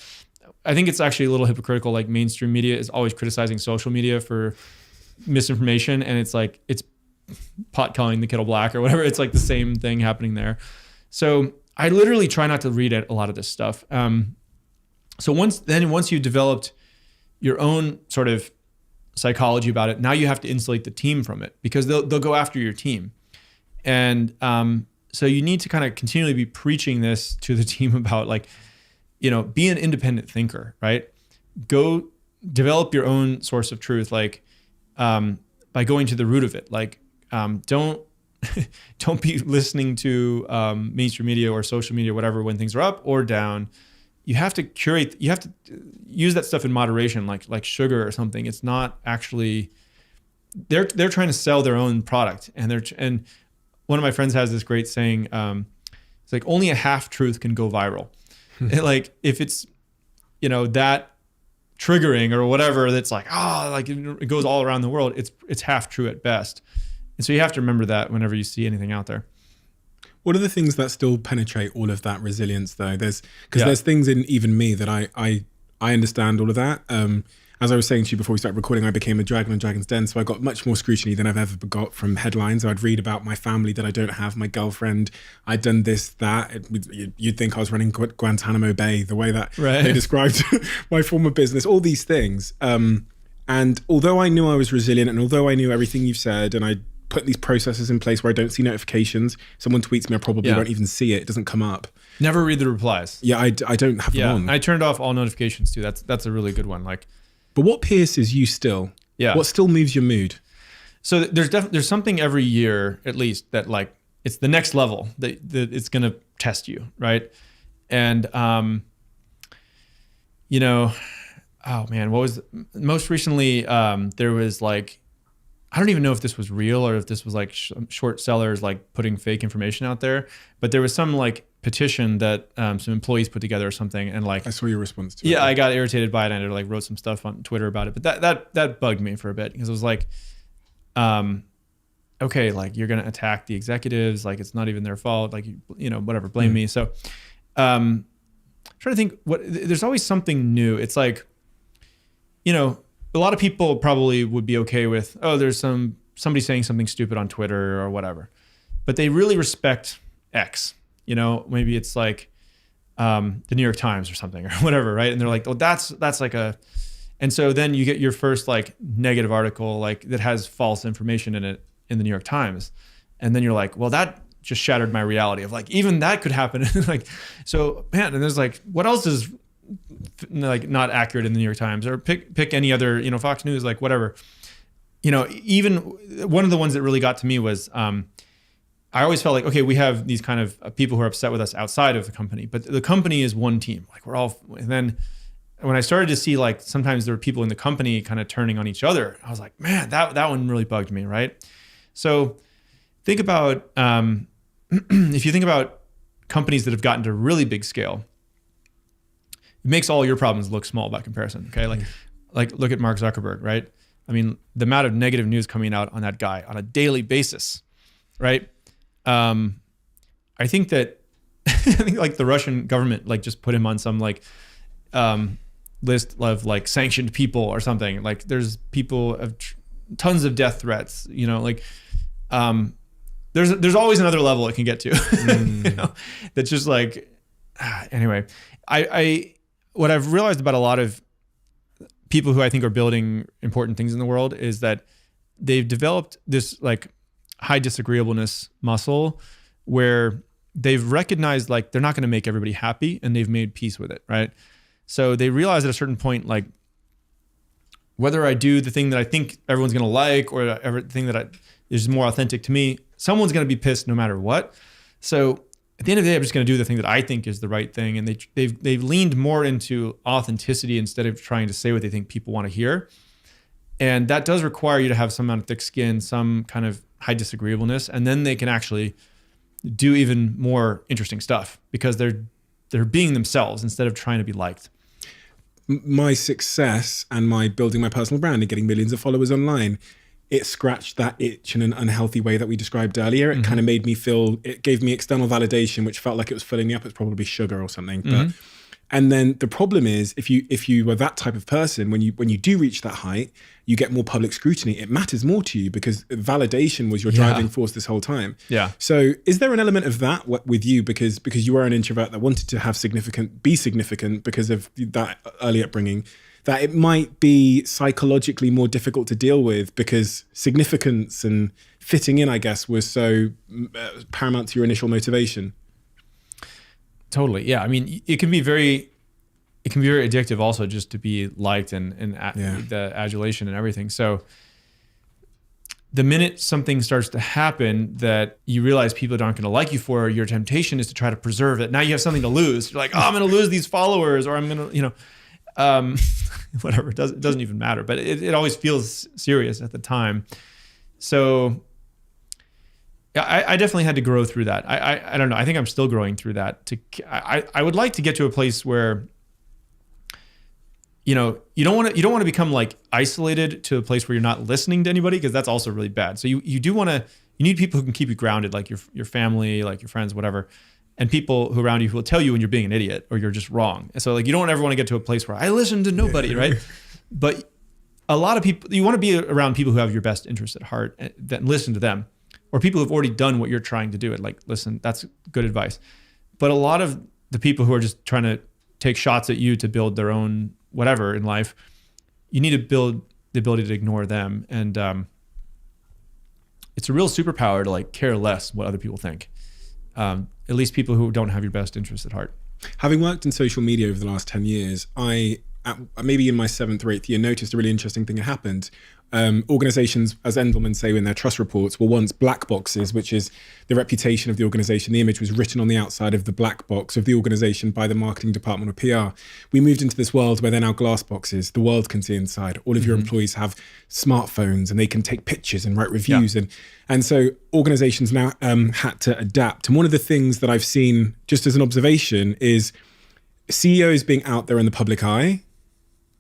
I think it's actually a little hypocritical. Like, mainstream media is always criticizing social media for misinformation, and it's like it's pot calling the kettle black or whatever. It's like the same thing happening there. So I literally try not to read a lot of this stuff. So once you've developed your own sort of psychology about it, now you have to insulate the team from it, because they'll go after your team. And so you need to kind of continually be preaching this to the team about, like, be an independent thinker, right? Go develop your own source of truth, like by going to the root of it. Like, don't be listening to mainstream media or social media, whatever, when things are up or down. You have to curate. You have to use that stuff in moderation, like sugar or something. It's not actually. They're trying to sell their own product, and one of my friends has this great saying. It's like, only a half truth can go viral. Like, if it's that triggering or whatever, that's like, like it goes all around the world. It's half true at best, and so you have to remember that whenever you see anything out there. What are the things that still penetrate all of that resilience, though? There's things in even me that I understand all of that. As I was saying to you before we started recording, I became a dragon on Dragon's Den, so I got much more scrutiny than I've ever got from headlines. I'd read about my family that I don't have, my girlfriend, I'd done this, that. You'd think I was running Guantanamo Bay, the way that they described my former business, all these things. And although I knew I was resilient, and although I knew everything you've said, and I put these processes in place where I don't see notifications, someone tweets me, I probably won't even see it. It doesn't come up. Never read the replies. Yeah, I don't have them on. I turned off all notifications too. That's a really good one. Like, but what pierces you still? Yeah. What still moves your mood? So there's something every year, at least, that, like, it's the next level that it's going to test you, right? And oh man, what was most recently? There was, like, I don't even know if this was real or if this was like short sellers like putting fake information out there, but there was some like petition that some employees put together or something, and like, I saw your response to it. Yeah, I got irritated by it, and I like wrote some stuff on Twitter about it. But that bugged me for a bit, because it was like, okay, like, you're gonna attack the executives, like it's not even their fault, like, whatever, blame me. So trying to think, there's always something new. It's like, a lot of people probably would be okay with, there's somebody saying something stupid on Twitter or whatever, but they really respect X. Maybe it's like the New York Times or something or whatever, right? And they're like, that's like and so then you get your first like negative article like that has false information in it in the New York Times, and then you're like, well, that just shattered my reality of like, even that could happen. Like, so man, and there's like, what else is like not accurate in the New York Times, or pick any other, Fox News, like whatever. Even one of the ones that really got to me was, I always felt like, okay, we have these kind of people who are upset with us outside of the company, but the company is one team. Like, we're all, and then when I started to see like sometimes there were people in the company kind of turning on each other, I was like, man, that one really bugged me, right? So think about, if you think about companies that have gotten to really big scale, it makes all your problems look small by comparison. Okay, like look at Mark Zuckerberg, right? I mean, the amount of negative news coming out on that guy on a daily basis, right? I think that like the Russian government like just put him on some like list of like sanctioned people or something. Like, there's people of tons of death threats. There's always another level it can get to. That's just like anyway. I what I've realized about a lot of people who I think are building important things in the world is that they've developed this like high disagreeableness muscle where they've recognized like they're not going to make everybody happy, and they've made peace with it, right? So they realize at a certain point, like, whether I do the thing that I think everyone's going to like or everything that is more authentic to me, someone's going to be pissed no matter what. So at the end of the day, I'm just going to do the thing that I think is the right thing. And they've leaned more into authenticity instead of trying to say what they think people want to hear. And that does require you to have some amount of thick skin, some kind of high disagreeableness, and then they can actually do even more interesting stuff because they're being themselves instead of trying to be liked. My success and my building my personal brand and getting millions of followers online, it scratched that itch in an unhealthy way that we described earlier. It kind of made me feel, it gave me external validation, which felt like it was filling me up. It's probably sugar or something. But and then the problem is, if you were that type of person, when you do reach that height, you get more public scrutiny. It matters more to you because validation was your driving force this whole time. Yeah. So is there an element of that with you because you were an introvert that wanted to be significant because of that early upbringing, that it might be psychologically more difficult to deal with because significance and fitting in, I guess, was so paramount to your initial motivation? Totally. Yeah. I mean, it can be very addictive also just to be liked and the adulation and everything. So the minute something starts to happen that you realize people aren't going to like you for, your temptation is to try to preserve it. Now you have something to lose. You're like, oh, I'm going to lose these followers, or I'm going to, whatever. It doesn't even matter. But it always feels serious at the time. So yeah, I definitely had to grow through that. I don't know. I think I'm still growing through that. I would like to get to a place where, you don't want to become like isolated to a place where you're not listening to anybody, because that's also really bad. So you need people who can keep you grounded, like your family, like your friends, whatever, and people who around you who will tell you when you're being an idiot or you're just wrong. And so like you don't ever want to get to a place where I listen to nobody, right? But a lot of people, you want to be around people who have your best interest at heart, then listen to them. Or people who've already done what you're trying to do. Like, listen, that's good advice. But a lot of the people who are just trying to take shots at you to build their own whatever in life, you need to build the ability to ignore them. And it's a real superpower to like care less what other people think. At least people who don't have your best interests at heart. Having worked in social media over the last 10 years, maybe in my 7th or 8th year, noticed a really interesting thing had happened. Organizations, as Endelman say in their trust reports, were once black boxes, which is the reputation of the organization. The image was written on the outside of the black box of the organization by the marketing department or PR. We moved into this world where they're now glass boxes. The world can see inside. All of your employees have smartphones and they can take pictures and write reviews. Yeah. And so organizations now had to adapt. And one of the things that I've seen just as an observation is CEOs being out there in the public eye,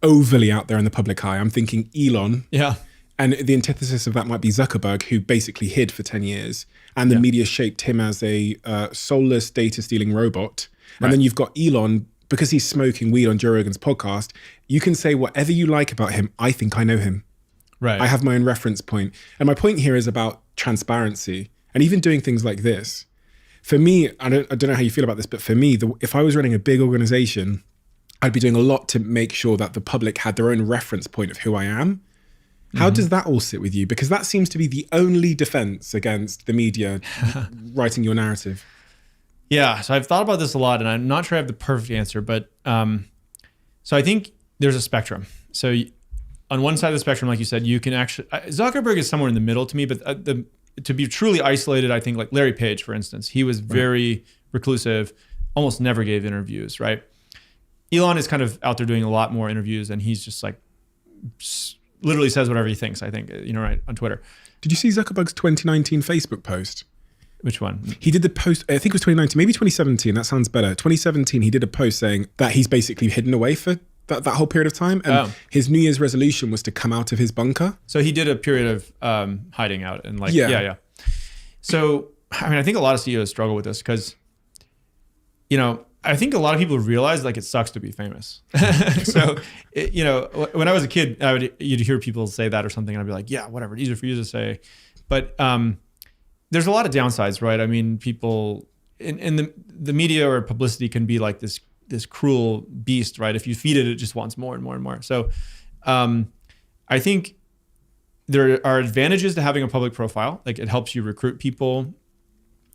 overly out there in the public eye. I'm thinking Elon. Yeah. And the antithesis of that might be Zuckerberg, who basically hid for 10 years. And the media shaped him as a soulless, data-stealing robot. And then you've got Elon, because he's smoking weed on Joe Rogan's podcast, you can say whatever you like about him. I think I know him. Right. I have my own reference point. And my point here is about transparency. And even doing things like this. For me, I don't know how you feel about this, but for me, if I was running a big organization, I'd be doing a lot to make sure that the public had their own reference point of who I am. How does that all sit with you? Because that seems to be the only defense against the media writing your narrative. Yeah, so I've thought about this a lot, and I'm not sure I have the perfect answer, but so I think there's a spectrum. So on one side of the spectrum, like you said, you can actually, Zuckerberg is somewhere in the middle to me, but to be truly isolated, I think like Larry Page, for instance, he was very reclusive, almost never gave interviews, right? Elon is kind of out there doing a lot more interviews, and he's just like literally says whatever he thinks, I think, right, on Twitter. Did you see Zuckerberg's 2019 Facebook post? Which one? He did the post, I think it was 2019, maybe 2017, that sounds better. 2017, he did a post saying that he's basically hidden away for that whole period of time. And his New Year's resolution was to come out of his bunker. So he did a period of hiding out and like, yeah. So, I mean, I think a lot of CEOs struggle with this because, I think a lot of people realize like it sucks to be famous. So, when I was a kid, you'd hear people say that or something, and I'd be like, yeah, whatever, easier for you to say. But there's a lot of downsides, right? I mean, people in the media or publicity can be like this cruel beast, right? If you feed it, it just wants more and more and more. So, I think there are advantages to having a public profile. Like it helps you recruit people.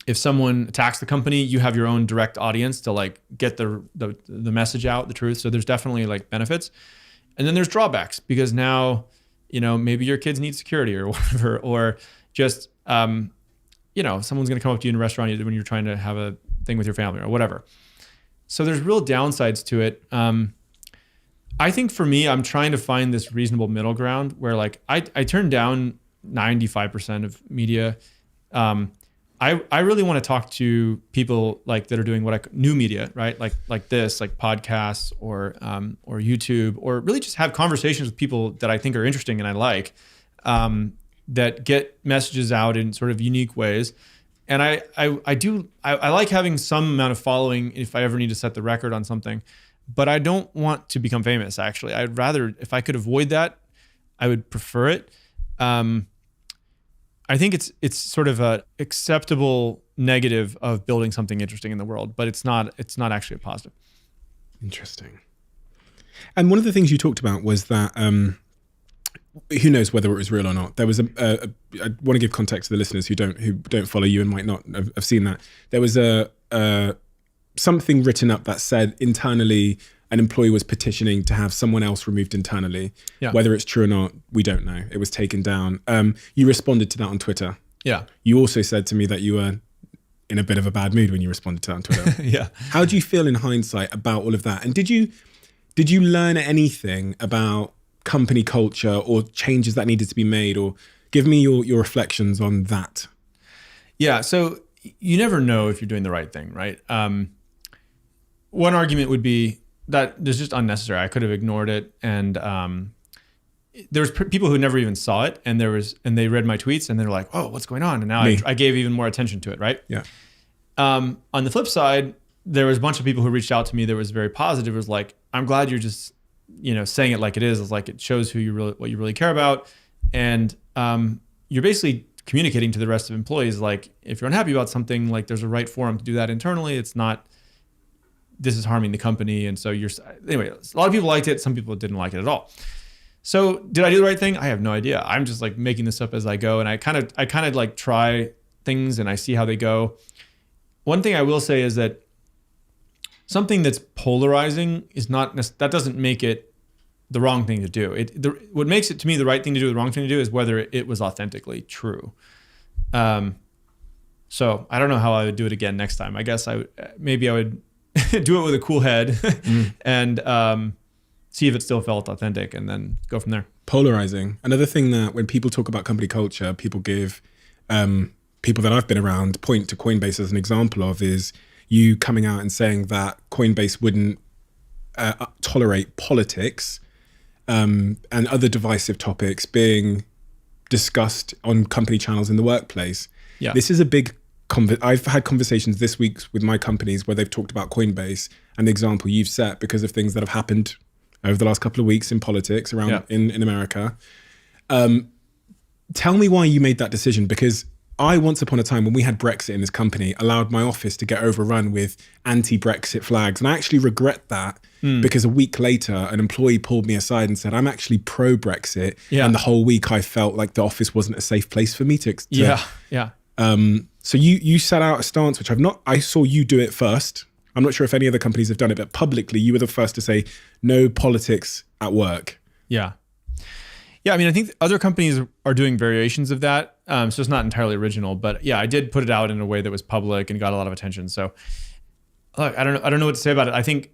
If someone attacks the company, you have your own direct audience to like get the message out, the truth. So there's definitely like benefits. And then there's drawbacks because now, maybe your kids need security or whatever, or just, someone's going to come up to you in a restaurant when you're trying to have a thing with your family or whatever. So there's real downsides to it. I think for me, I'm trying to find this reasonable middle ground where like I turn down 95% of media. I really want to talk to people like that are doing new media, right? Like this, like podcasts or YouTube, or really just have conversations with people that I think are interesting and I like, that get messages out in sort of unique ways. And I like having some amount of following if I ever need to set the record on something, but I don't want to become famous. Actually, I'd rather, if I could avoid that, I would prefer it. I think it's sort of a acceptable negative of building something interesting in the world, but it's not actually a positive. Interesting. And one of the things you talked about was that, who knows whether it was real or not. There was I want to give context to the listeners who don't follow you and might not have seen that. There was something written up that said internally an employee was petitioning to have someone else removed internally. Yeah. Whether it's true or not, we don't know. It was taken down. You responded to that on Twitter. Yeah. You also said to me that you were in a bit of a bad mood when you responded to that on Twitter. Yeah. How do you feel in hindsight about all of that? And did you learn anything about company culture or changes that needed to be made? Or give me your reflections on that. Yeah. So you never know if you're doing the right thing, right? One argument would be that it's just unnecessary. I could have ignored it, and there was people who never even saw it, and they read my tweets, and they're like, "Oh, what's going on?" And now I gave even more attention to it, right? Yeah. On the flip side, there was a bunch of people who reached out to me that was very positive. It was like, "I'm glad you're just, saying it like it is. It's like it shows what you really care about, and you're basically communicating to the rest of employees like if you're unhappy about something, like there's a right forum to do that internally. It's not." This is harming the company. And so anyway, a lot of people liked it. Some people didn't like it at all. So did I do the right thing? I have no idea. I'm just like making this up as I go. And I kind of like try things and I see how they go. One thing I will say is that something that's polarizing that doesn't make it the wrong thing to do. What makes it to me the right thing to do, the wrong thing to do is whether it was authentically true. So I don't know how I would do it again next time. I guess I would do it with a cool head and see if it still felt authentic and then go from there. Polarizing. Another thing that when people talk about company culture, people give people that I've been around point to Coinbase as an example of is you coming out and saying that Coinbase wouldn't tolerate politics and other divisive topics being discussed on company channels in the workplace. Yeah. This is a big I've had conversations this week with my companies where they've talked about Coinbase and the example you've set because of things that have happened over the last couple of weeks in politics around in America. Tell me why you made that decision, because I once upon a time when we had Brexit in this company allowed my office to get overrun with anti-Brexit flags. And I actually regret that because a week later, an employee pulled me aside and said, I'm actually pro-Brexit. Yeah. And the whole week I felt like the office wasn't a safe place for me to Yeah. So you set out a stance, which I saw you do it first. I'm not sure if any other companies have done it, but publicly you were the first to say no politics at work. Yeah. Yeah. I mean, I think other companies are doing variations of that. So it's not entirely original, but yeah, I did put it out in a way that was public and got a lot of attention. So look, I don't know what to say about it. I think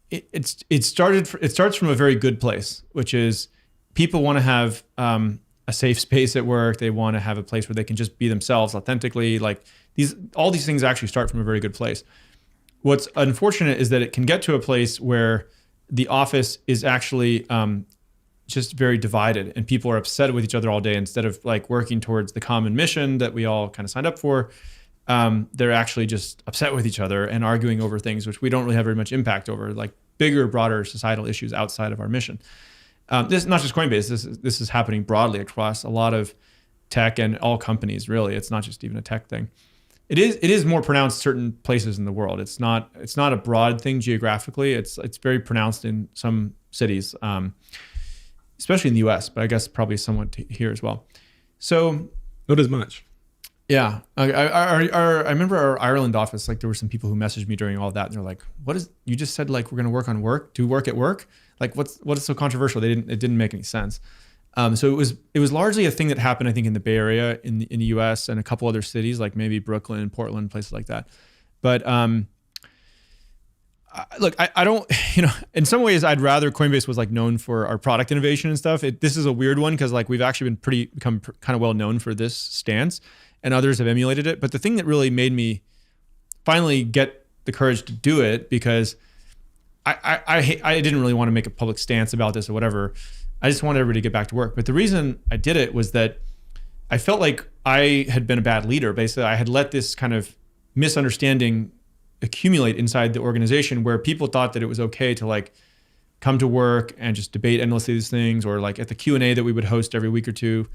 it starts from a very good place, which is people want to have, a safe space at work. They want to have a place where they can just be themselves authentically. Like all these things actually start from a very good place. What's unfortunate is that it can get to a place where the office is actually just very divided and people are upset with each other all day instead of like working towards the common mission that we all kind of signed up for. They're actually just upset with each other and arguing over things which we don't really have very much impact over, like bigger, broader societal issues outside of our mission. This is not just Coinbase. This is happening broadly across a lot of tech and all companies. Really, it's not just even a tech thing. It is more pronounced certain places in the world. It's not a broad thing geographically. It's very pronounced in some cities, especially in the U.S. But I guess probably somewhat here as well. So not as much. Yeah, I remember our Ireland office. Like there were some people who messaged me during all of that, and they're like, "What is? You just said like we're going to work on work. Do work at work? Like what is so controversial?" It didn't make any sense. So it was largely a thing that happened, I think, in the Bay Area, in the U.S. and a couple other cities, like maybe Brooklyn, Portland, places like that. But look, I don't, in some ways I'd rather Coinbase was like known for our product innovation and stuff. This is a weird one because like we've actually become kind of well known for this stance, and others have emulated it. But the thing that really made me finally get the courage to do it, because I didn't really want to make a public stance about this or whatever. I just wanted everybody to get back to work. But the reason I did it was that I felt like I had been a bad leader. Basically, I had let this kind of misunderstanding accumulate inside the organization, where people thought that it was okay to like come to work and just debate endlessly these things, or like at the Q&A that we would host every week or two,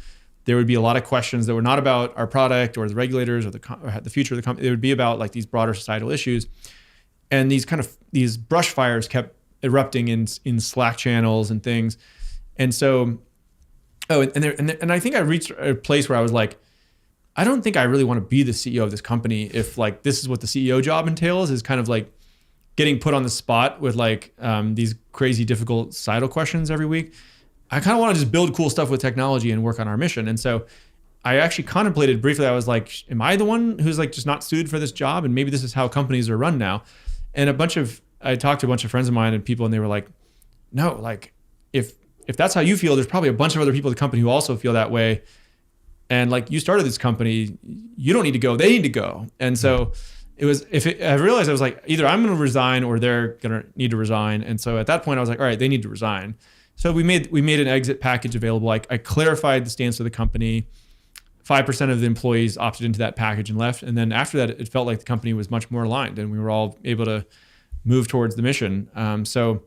there would be a lot of questions that were not about our product or the regulators or the future of the company. It would be about like these broader societal issues. And these brush fires kept erupting in Slack channels and things. And so, and I think I reached a place where I was like, I don't think I really want to be the CEO of this company if like this is what the CEO job entails, is kind of like getting put on the spot with like these crazy difficult societal questions every week. I kind of want to just build cool stuff with technology and work on our mission. And so I actually contemplated briefly, I was like, am I the one who's like just not suited for this job? And maybe this is how companies are run now. And I talked to a bunch of friends of mine and people, and they were like, no, like if that's how you feel, there's probably a bunch of other people at the company who also feel that way. And like, you started this company, you don't need to go, they need to go. And so I realized I was like, either I'm going to resign or they're going to need to resign. And so at that point I was like, all right, they need to resign. So we made an exit package available. I clarified the stance of the company. 5% of the employees opted into that package and left. And then after that, it felt like the company was much more aligned and we were all able to move towards the mission. So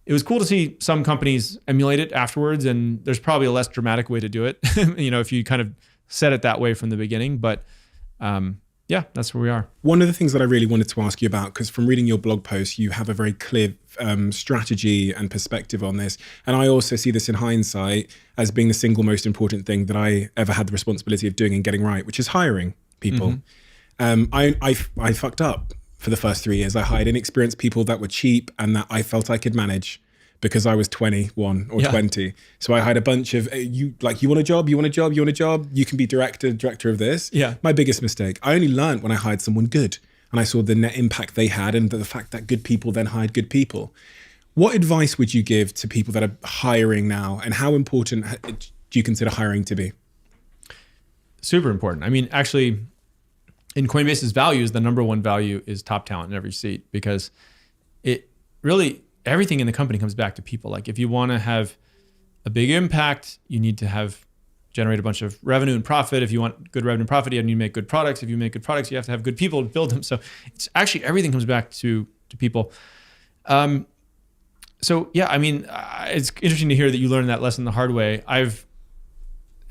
it was cool to see some companies emulate it afterwards, and there's probably a less dramatic way to do it, if you kind of set it that way from the beginning. But yeah, that's where we are. One of the things that I really wanted to ask you about, because from reading your blog post, you have a very clear strategy and perspective on this. And I also see this in hindsight as being the single most important thing that I ever had the responsibility of doing and getting right, which is hiring people. Mm-hmm. I fucked up for the first 3 years. I hired inexperienced people that were cheap and that I felt I could manage because I was 21 or 20. So I hired a bunch of, you want a job, you can be director of this. Yeah. My biggest mistake. I only learned when I hired someone good and I saw the net impact they had and the fact that good people then hired good people. What advice would you give to people that are hiring now, and how important do you consider hiring to be? Super important. I mean, actually, in Coinbase's values, the number one value is top talent in every seat, because it really, everything in the company comes back to people. Like if you want to have a big impact, you need to generate a bunch of revenue and profit. If you want good revenue and profit, you need to make good products. If you make good products, you have to have good people to build them. So it's actually, everything comes back to people. So yeah, I mean, it's interesting to hear that you learned that lesson the hard way.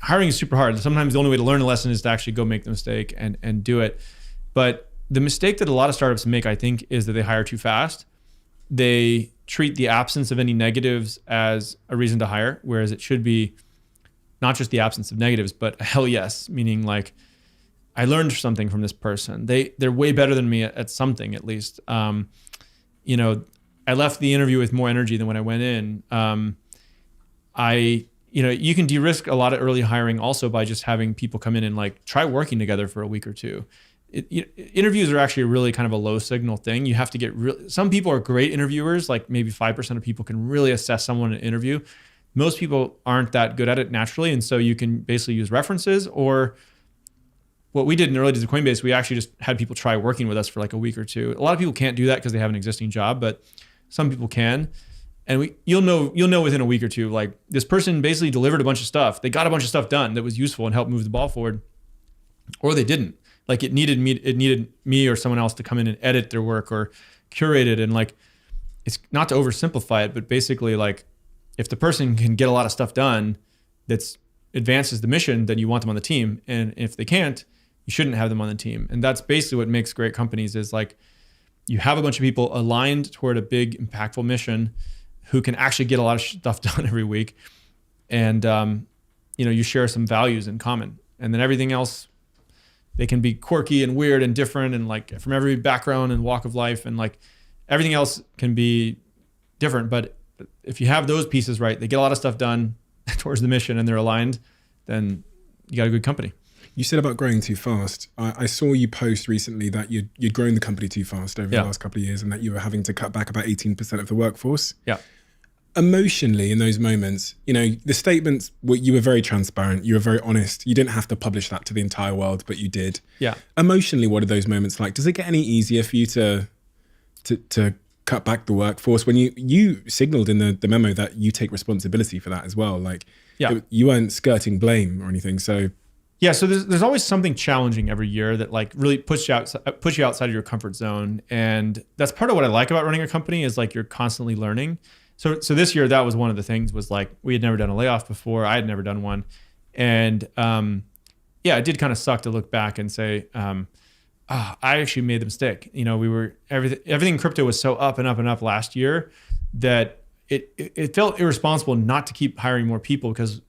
Hiring is super hard. Sometimes the only way to learn a lesson is to actually go make the mistake and do it. But the mistake that a lot of startups make, I think, is that they hire too fast. They treat the absence of any negatives as a reason to hire, whereas it should be not just the absence of negatives, but a hell yes, meaning like, I learned something from this person. They're way better than me at something, at least. I left the interview with more energy than when I went in. You can de-risk a lot of early hiring also by just having people come in and like try working together for a week or two. Interviews are actually really kind of a low signal thing. You have to get some people are great interviewers, like maybe 5% of people can really assess someone in an interview. Most people aren't that good at it naturally. And so you can basically use references, or what we did in the early days of Coinbase, we actually just had people try working with us for like a week or two. A lot of people can't do that because they have an existing job, but some people can. And you'll know within a week or two, like this person basically delivered a bunch of stuff. They got a bunch of stuff done that was useful and helped move the ball forward, or they didn't. Like it needed me or someone else to come in and edit their work or curate it. And like, it's not to oversimplify it, but basically like if the person can get a lot of stuff done that advances the mission, then you want them on the team. And if they can't, you shouldn't have them on the team. And that's basically what makes great companies, is like you have a bunch of people aligned toward a big impactful mission who can actually get a lot of stuff done every week. And, you share some values in common, and then everything else, they can be quirky and weird and different and like from every background and walk of life, and like everything else can be different. But if you have those pieces right, they get a lot of stuff done towards the mission and they're aligned, then you got a good company. You said about growing too fast. I saw you post recently that you'd grown the company too fast over the last couple of years and that you were having to cut back about 18% of the workforce. Yeah. Emotionally, in those moments, the statements, you were very transparent. You were very honest. You didn't have to publish that to the entire world, but you did. Yeah. Emotionally, what are those moments like? Does it get any easier for you to cut back the workforce when you signaled in the memo that you take responsibility for that as well? Like, you weren't skirting blame or anything. So yeah, so there's always something challenging every year that like really push you outside of your comfort zone, and that's part of what I like about running a company is like you're constantly learning. So this year that was one of the things was like we had never done a layoff before. I had never done one, and it did kind of suck to look back and say, I actually made the mistake. Everything in crypto was so up and up and up last year that it felt irresponsible not to keep hiring more people because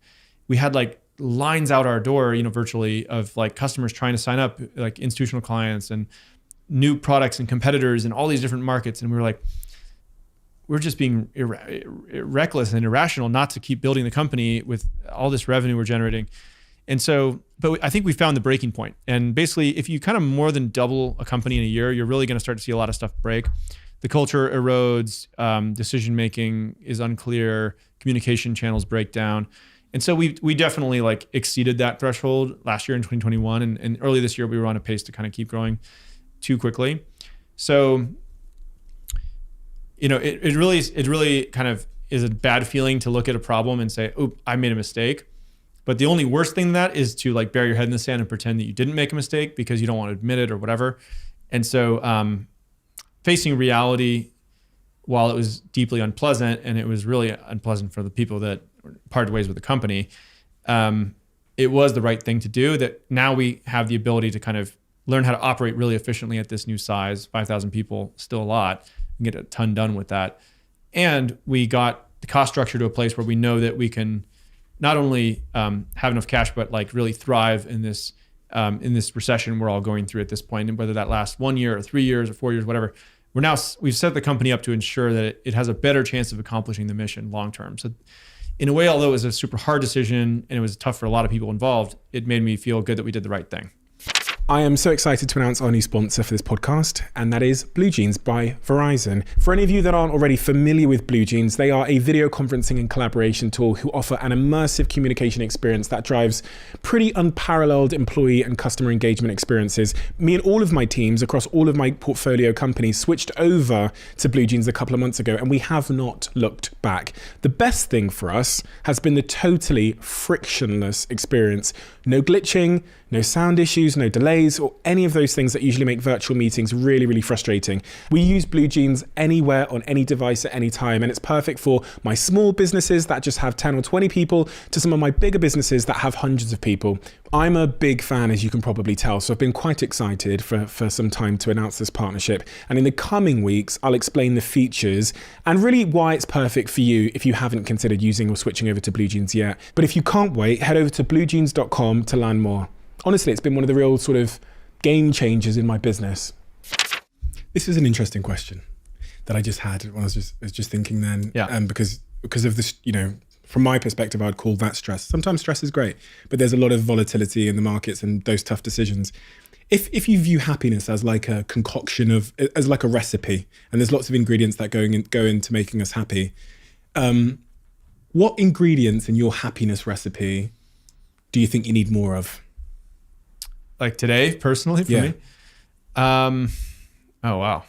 we had like lines out our door, virtually of like customers trying to sign up, like institutional clients and new products and competitors in all these different markets. And we were like, we're just being reckless and irrational not to keep building the company with all this revenue we're generating. And so, but I think we found the breaking point. And basically, if you kind of more than double a company in a year, you're really going to start to see a lot of stuff break. The culture erodes, decision-making is unclear, communication channels break down. And so we definitely like exceeded that threshold last year in 2021. And early this year, we were on a pace to kind of keep growing too quickly. So, it really kind of is a bad feeling to look at a problem and say, "Oh, I made a mistake." But the only worst thing than that is to like bury your head in the sand and pretend that you didn't make a mistake because you don't want to admit it or whatever. And so facing reality, while it was deeply unpleasant, and it was really unpleasant for the people that parted ways with the company, it was the right thing to do. That now we have the ability to kind of learn how to operate really efficiently at this new size, 5,000 people, still a lot, and get a ton done with that. And we got the cost structure to a place where we know that we can not only have enough cash, but like really thrive in this recession we're all going through at this point. And whether that lasts 1 year or 3 years or 4 years, whatever, we've set the company up to ensure that it has a better chance of accomplishing the mission long term. So in a way, although it was a super hard decision and it was tough for a lot of people involved, it made me feel good that we did the right thing. I am so excited to announce our new sponsor for this podcast, and that is Blue Jeans by Verizon. For any of you that aren't already familiar with Blue Jeans, they are a video conferencing and collaboration tool who offer an immersive communication experience that drives pretty unparalleled employee and customer engagement experiences. Me and all of my teams across all of my portfolio companies switched over to Blue Jeans a couple of months ago, and we have not looked back. The best thing for us has been the totally frictionless experience. No glitching, no sound issues, no delays, or any of those things that usually make virtual meetings really, really frustrating. We use Blue Jeans anywhere on any device at any time, and it's perfect for my small businesses that just have 10 or 20 people to some of my bigger businesses that have hundreds of people. I'm a big fan, as you can probably tell, so I've been quite excited for some time to announce this partnership. And in the coming weeks, I'll explain the features and really why it's perfect for you if you haven't considered using or switching over to Blue Jeans yet. But if you can't wait, head over to bluejeans.com to learn more. Honestly, it's been one of the real sort of game changers in my business. This is an interesting question that I just had when I was just thinking then. Yeah. Because of this, from my perspective, I'd call that stress. Sometimes stress is great, but there's a lot of volatility in the markets and those tough decisions. If you view happiness as like a concoction as like a recipe, and there's lots of ingredients that go into making us happy, what ingredients in your happiness recipe do you think you need more of? Like today, personally, for me? Oh, wow.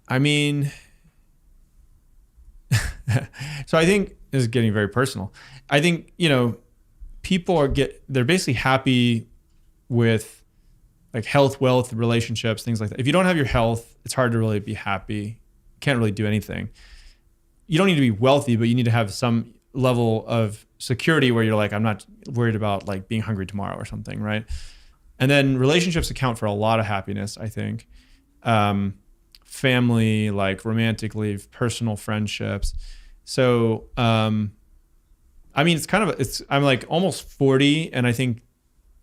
I mean, so I think this is getting very personal. I think, people they're basically happy with like health, wealth, relationships, things like that. If you don't have your health, it's hard to really be happy. You can't really do anything. You don't need to be wealthy, but you need to have some level of security where you're like, I'm not worried about like being hungry tomorrow or something, right? And then relationships account for a lot of happiness, I think. Family, like romantically, personal friendships. So, I mean, I'm like almost 40, and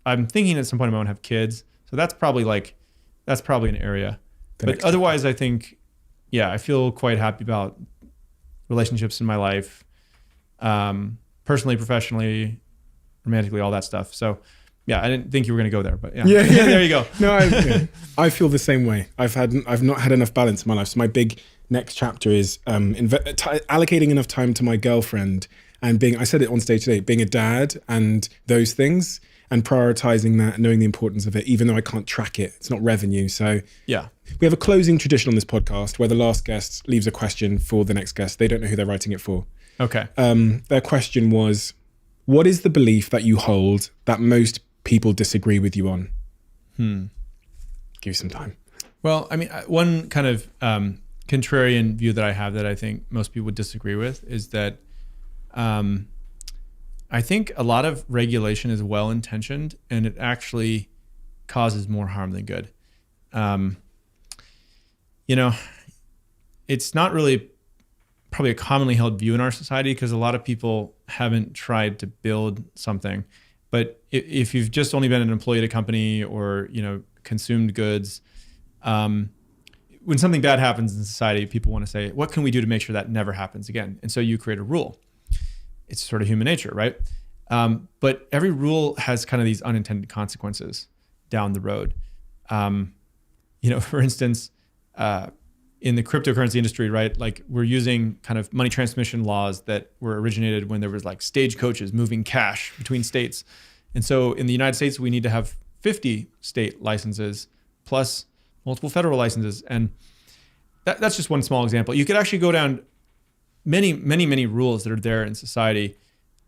I'm thinking at some point I won't have kids. So that's probably an area. But otherwise, I think, I feel quite happy about relationships in my life, personally, professionally, romantically, all that stuff. So Yeah, I didn't think you were going to go there, but yeah. Yeah. There you go. No, I feel the same way. I've not had enough balance in my life. So my big next chapter is allocating enough time to my girlfriend and being, I said it on stage today, being a dad and those things and prioritizing that and knowing the importance of it, even though I can't track it. It's not revenue. So Yeah. we have a closing tradition on this podcast where the last guest leaves a question for the next guest. They don't know who they're writing it for. Okay. Their question was, what is the belief that you hold that most people disagree with you on? Give you some time. Well, I mean, one kind of contrarian view that I have that I think most people would disagree with is that I think a lot of regulation is well-intentioned and it actually causes more harm than good. It's not really probably a commonly held view in our society because a lot of people haven't tried to build something. But if you've just only been an employee at a company or, consumed goods, when something bad happens in society, people want to say, what can we do to make sure that never happens again? And so you create a rule. It's sort of human nature, right? But every rule has kind of these unintended consequences down the road. For instance, in the cryptocurrency industry, right? Like we're using kind of money transmission laws that were originated when there was like stagecoaches moving cash between states. And so in the United States, we need to have 50 state licenses plus multiple federal licenses. And that's just one small example. You could actually go down many rules that are there in society.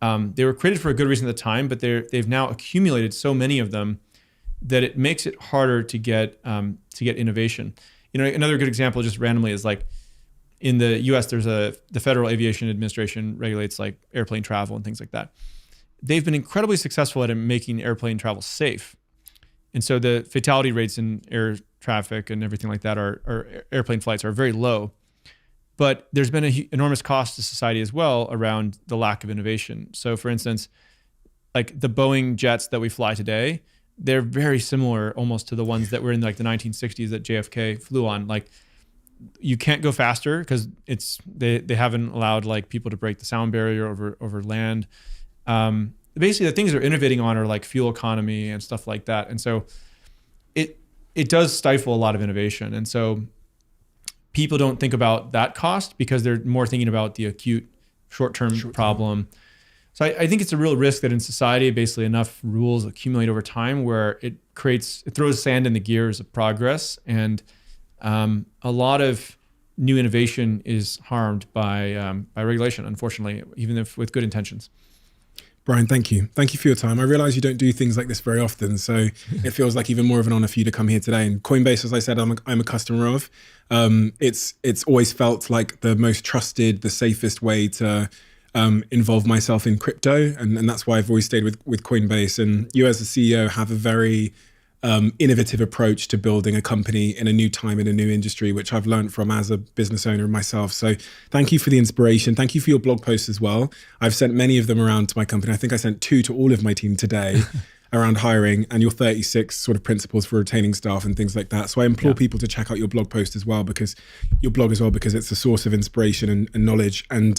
They were created for a good reason at the time, but they've now accumulated so many of them that it makes it harder to get innovation. Another good example, just randomly, is like in the U.S. there's the Federal Aviation Administration regulates like airplane travel and things like that. They've been incredibly successful at making airplane travel safe, and so the fatality rates in air traffic and everything like that or airplane flights are very low. But there's been an enormous cost to society as well around the lack of innovation. So, for instance, like the Boeing jets that we fly today, they're very similar almost to the ones that were in like the 1960s that JFK flew on. Like you can't go faster because they haven't allowed like people to break the sound barrier over land. Basically, the things they're innovating on are like fuel economy and stuff like that. And so it does stifle a lot of innovation. And so people don't think about that cost because they're more thinking about the acute short-term problem. So I think it's a real risk that in society, basically enough rules accumulate over time where it throws sand in the gears of progress. And a lot of new innovation is harmed by regulation, unfortunately, even if with good intentions. Brian, thank you. Thank you for your time. I realize you don't do things like this very often, so it feels like even more of an honor for you to come here today. And Coinbase, as I said, I'm a customer of. It's always felt like the most trusted, the safest way to involve myself in crypto. And that's why I've always stayed with Coinbase. And you as a CEO have a very innovative approach to building a company in a new time, in a new industry, which I've learned from as a business owner myself. So thank you for the inspiration. Thank you for your blog posts as well. I've sent many of them around to my company. I think I sent 2 to all of my team today around hiring and your 36 sort of principles for retaining staff and things like that. So I implore people to check out your blog post as well, because it's a source of inspiration and knowledge. And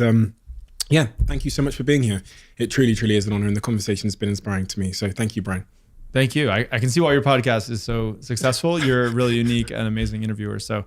thank you so much for being here. It truly, truly is an honor, and the conversation has been inspiring to me. So thank you, Brian. Thank you. I can see why your podcast is so successful. You're a really unique and amazing interviewer. So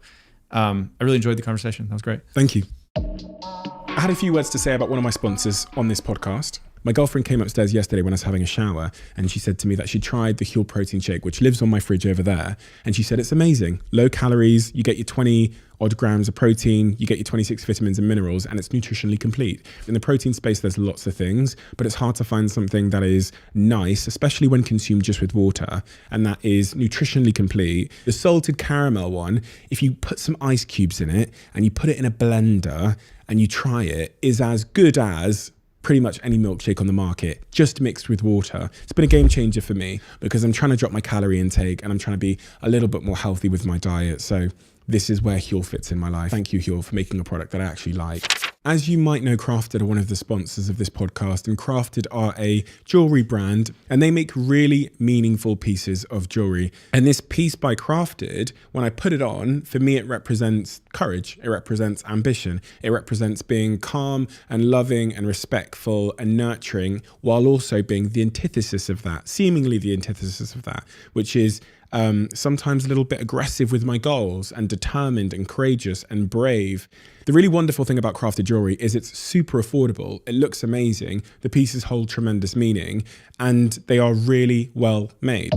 I really enjoyed the conversation. That was great. Thank you. I had a few words to say about one of my sponsors on this podcast. My girlfriend came upstairs yesterday when I was having a shower, and she said to me that she tried the Huel protein shake, which lives on my fridge over there. And she said it's amazing. Low calories, you get your 20 odd grams of protein, you get your 26 vitamins and minerals, and it's nutritionally complete. In the protein space, there's lots of things, but it's hard to find something that is nice, especially when consumed just with water, and that is nutritionally complete. The salted caramel one, if you put some ice cubes in it and you put it in a blender and you try it, is as good as pretty much any milkshake on the market, just mixed with water. It's been a game changer for me because I'm trying to drop my calorie intake and I'm trying to be a little bit more healthy with my diet. So this is where Huel fits in my life. Thank you, Huel, for making a product that I actually like. As you might know, Crafted are one of the sponsors of this podcast, and Crafted are a jewelry brand, and they make really meaningful pieces of jewelry. And this piece by Crafted, when I put it on, for me, it represents courage. It represents ambition. It represents being calm and loving and respectful and nurturing, while also being the antithesis of that, seemingly the antithesis of that, which is sometimes a little bit aggressive with my goals and determined and courageous and brave. The really wonderful thing about crafted jewelry is it's super affordable. It looks amazing. The pieces hold tremendous meaning and they are really well made.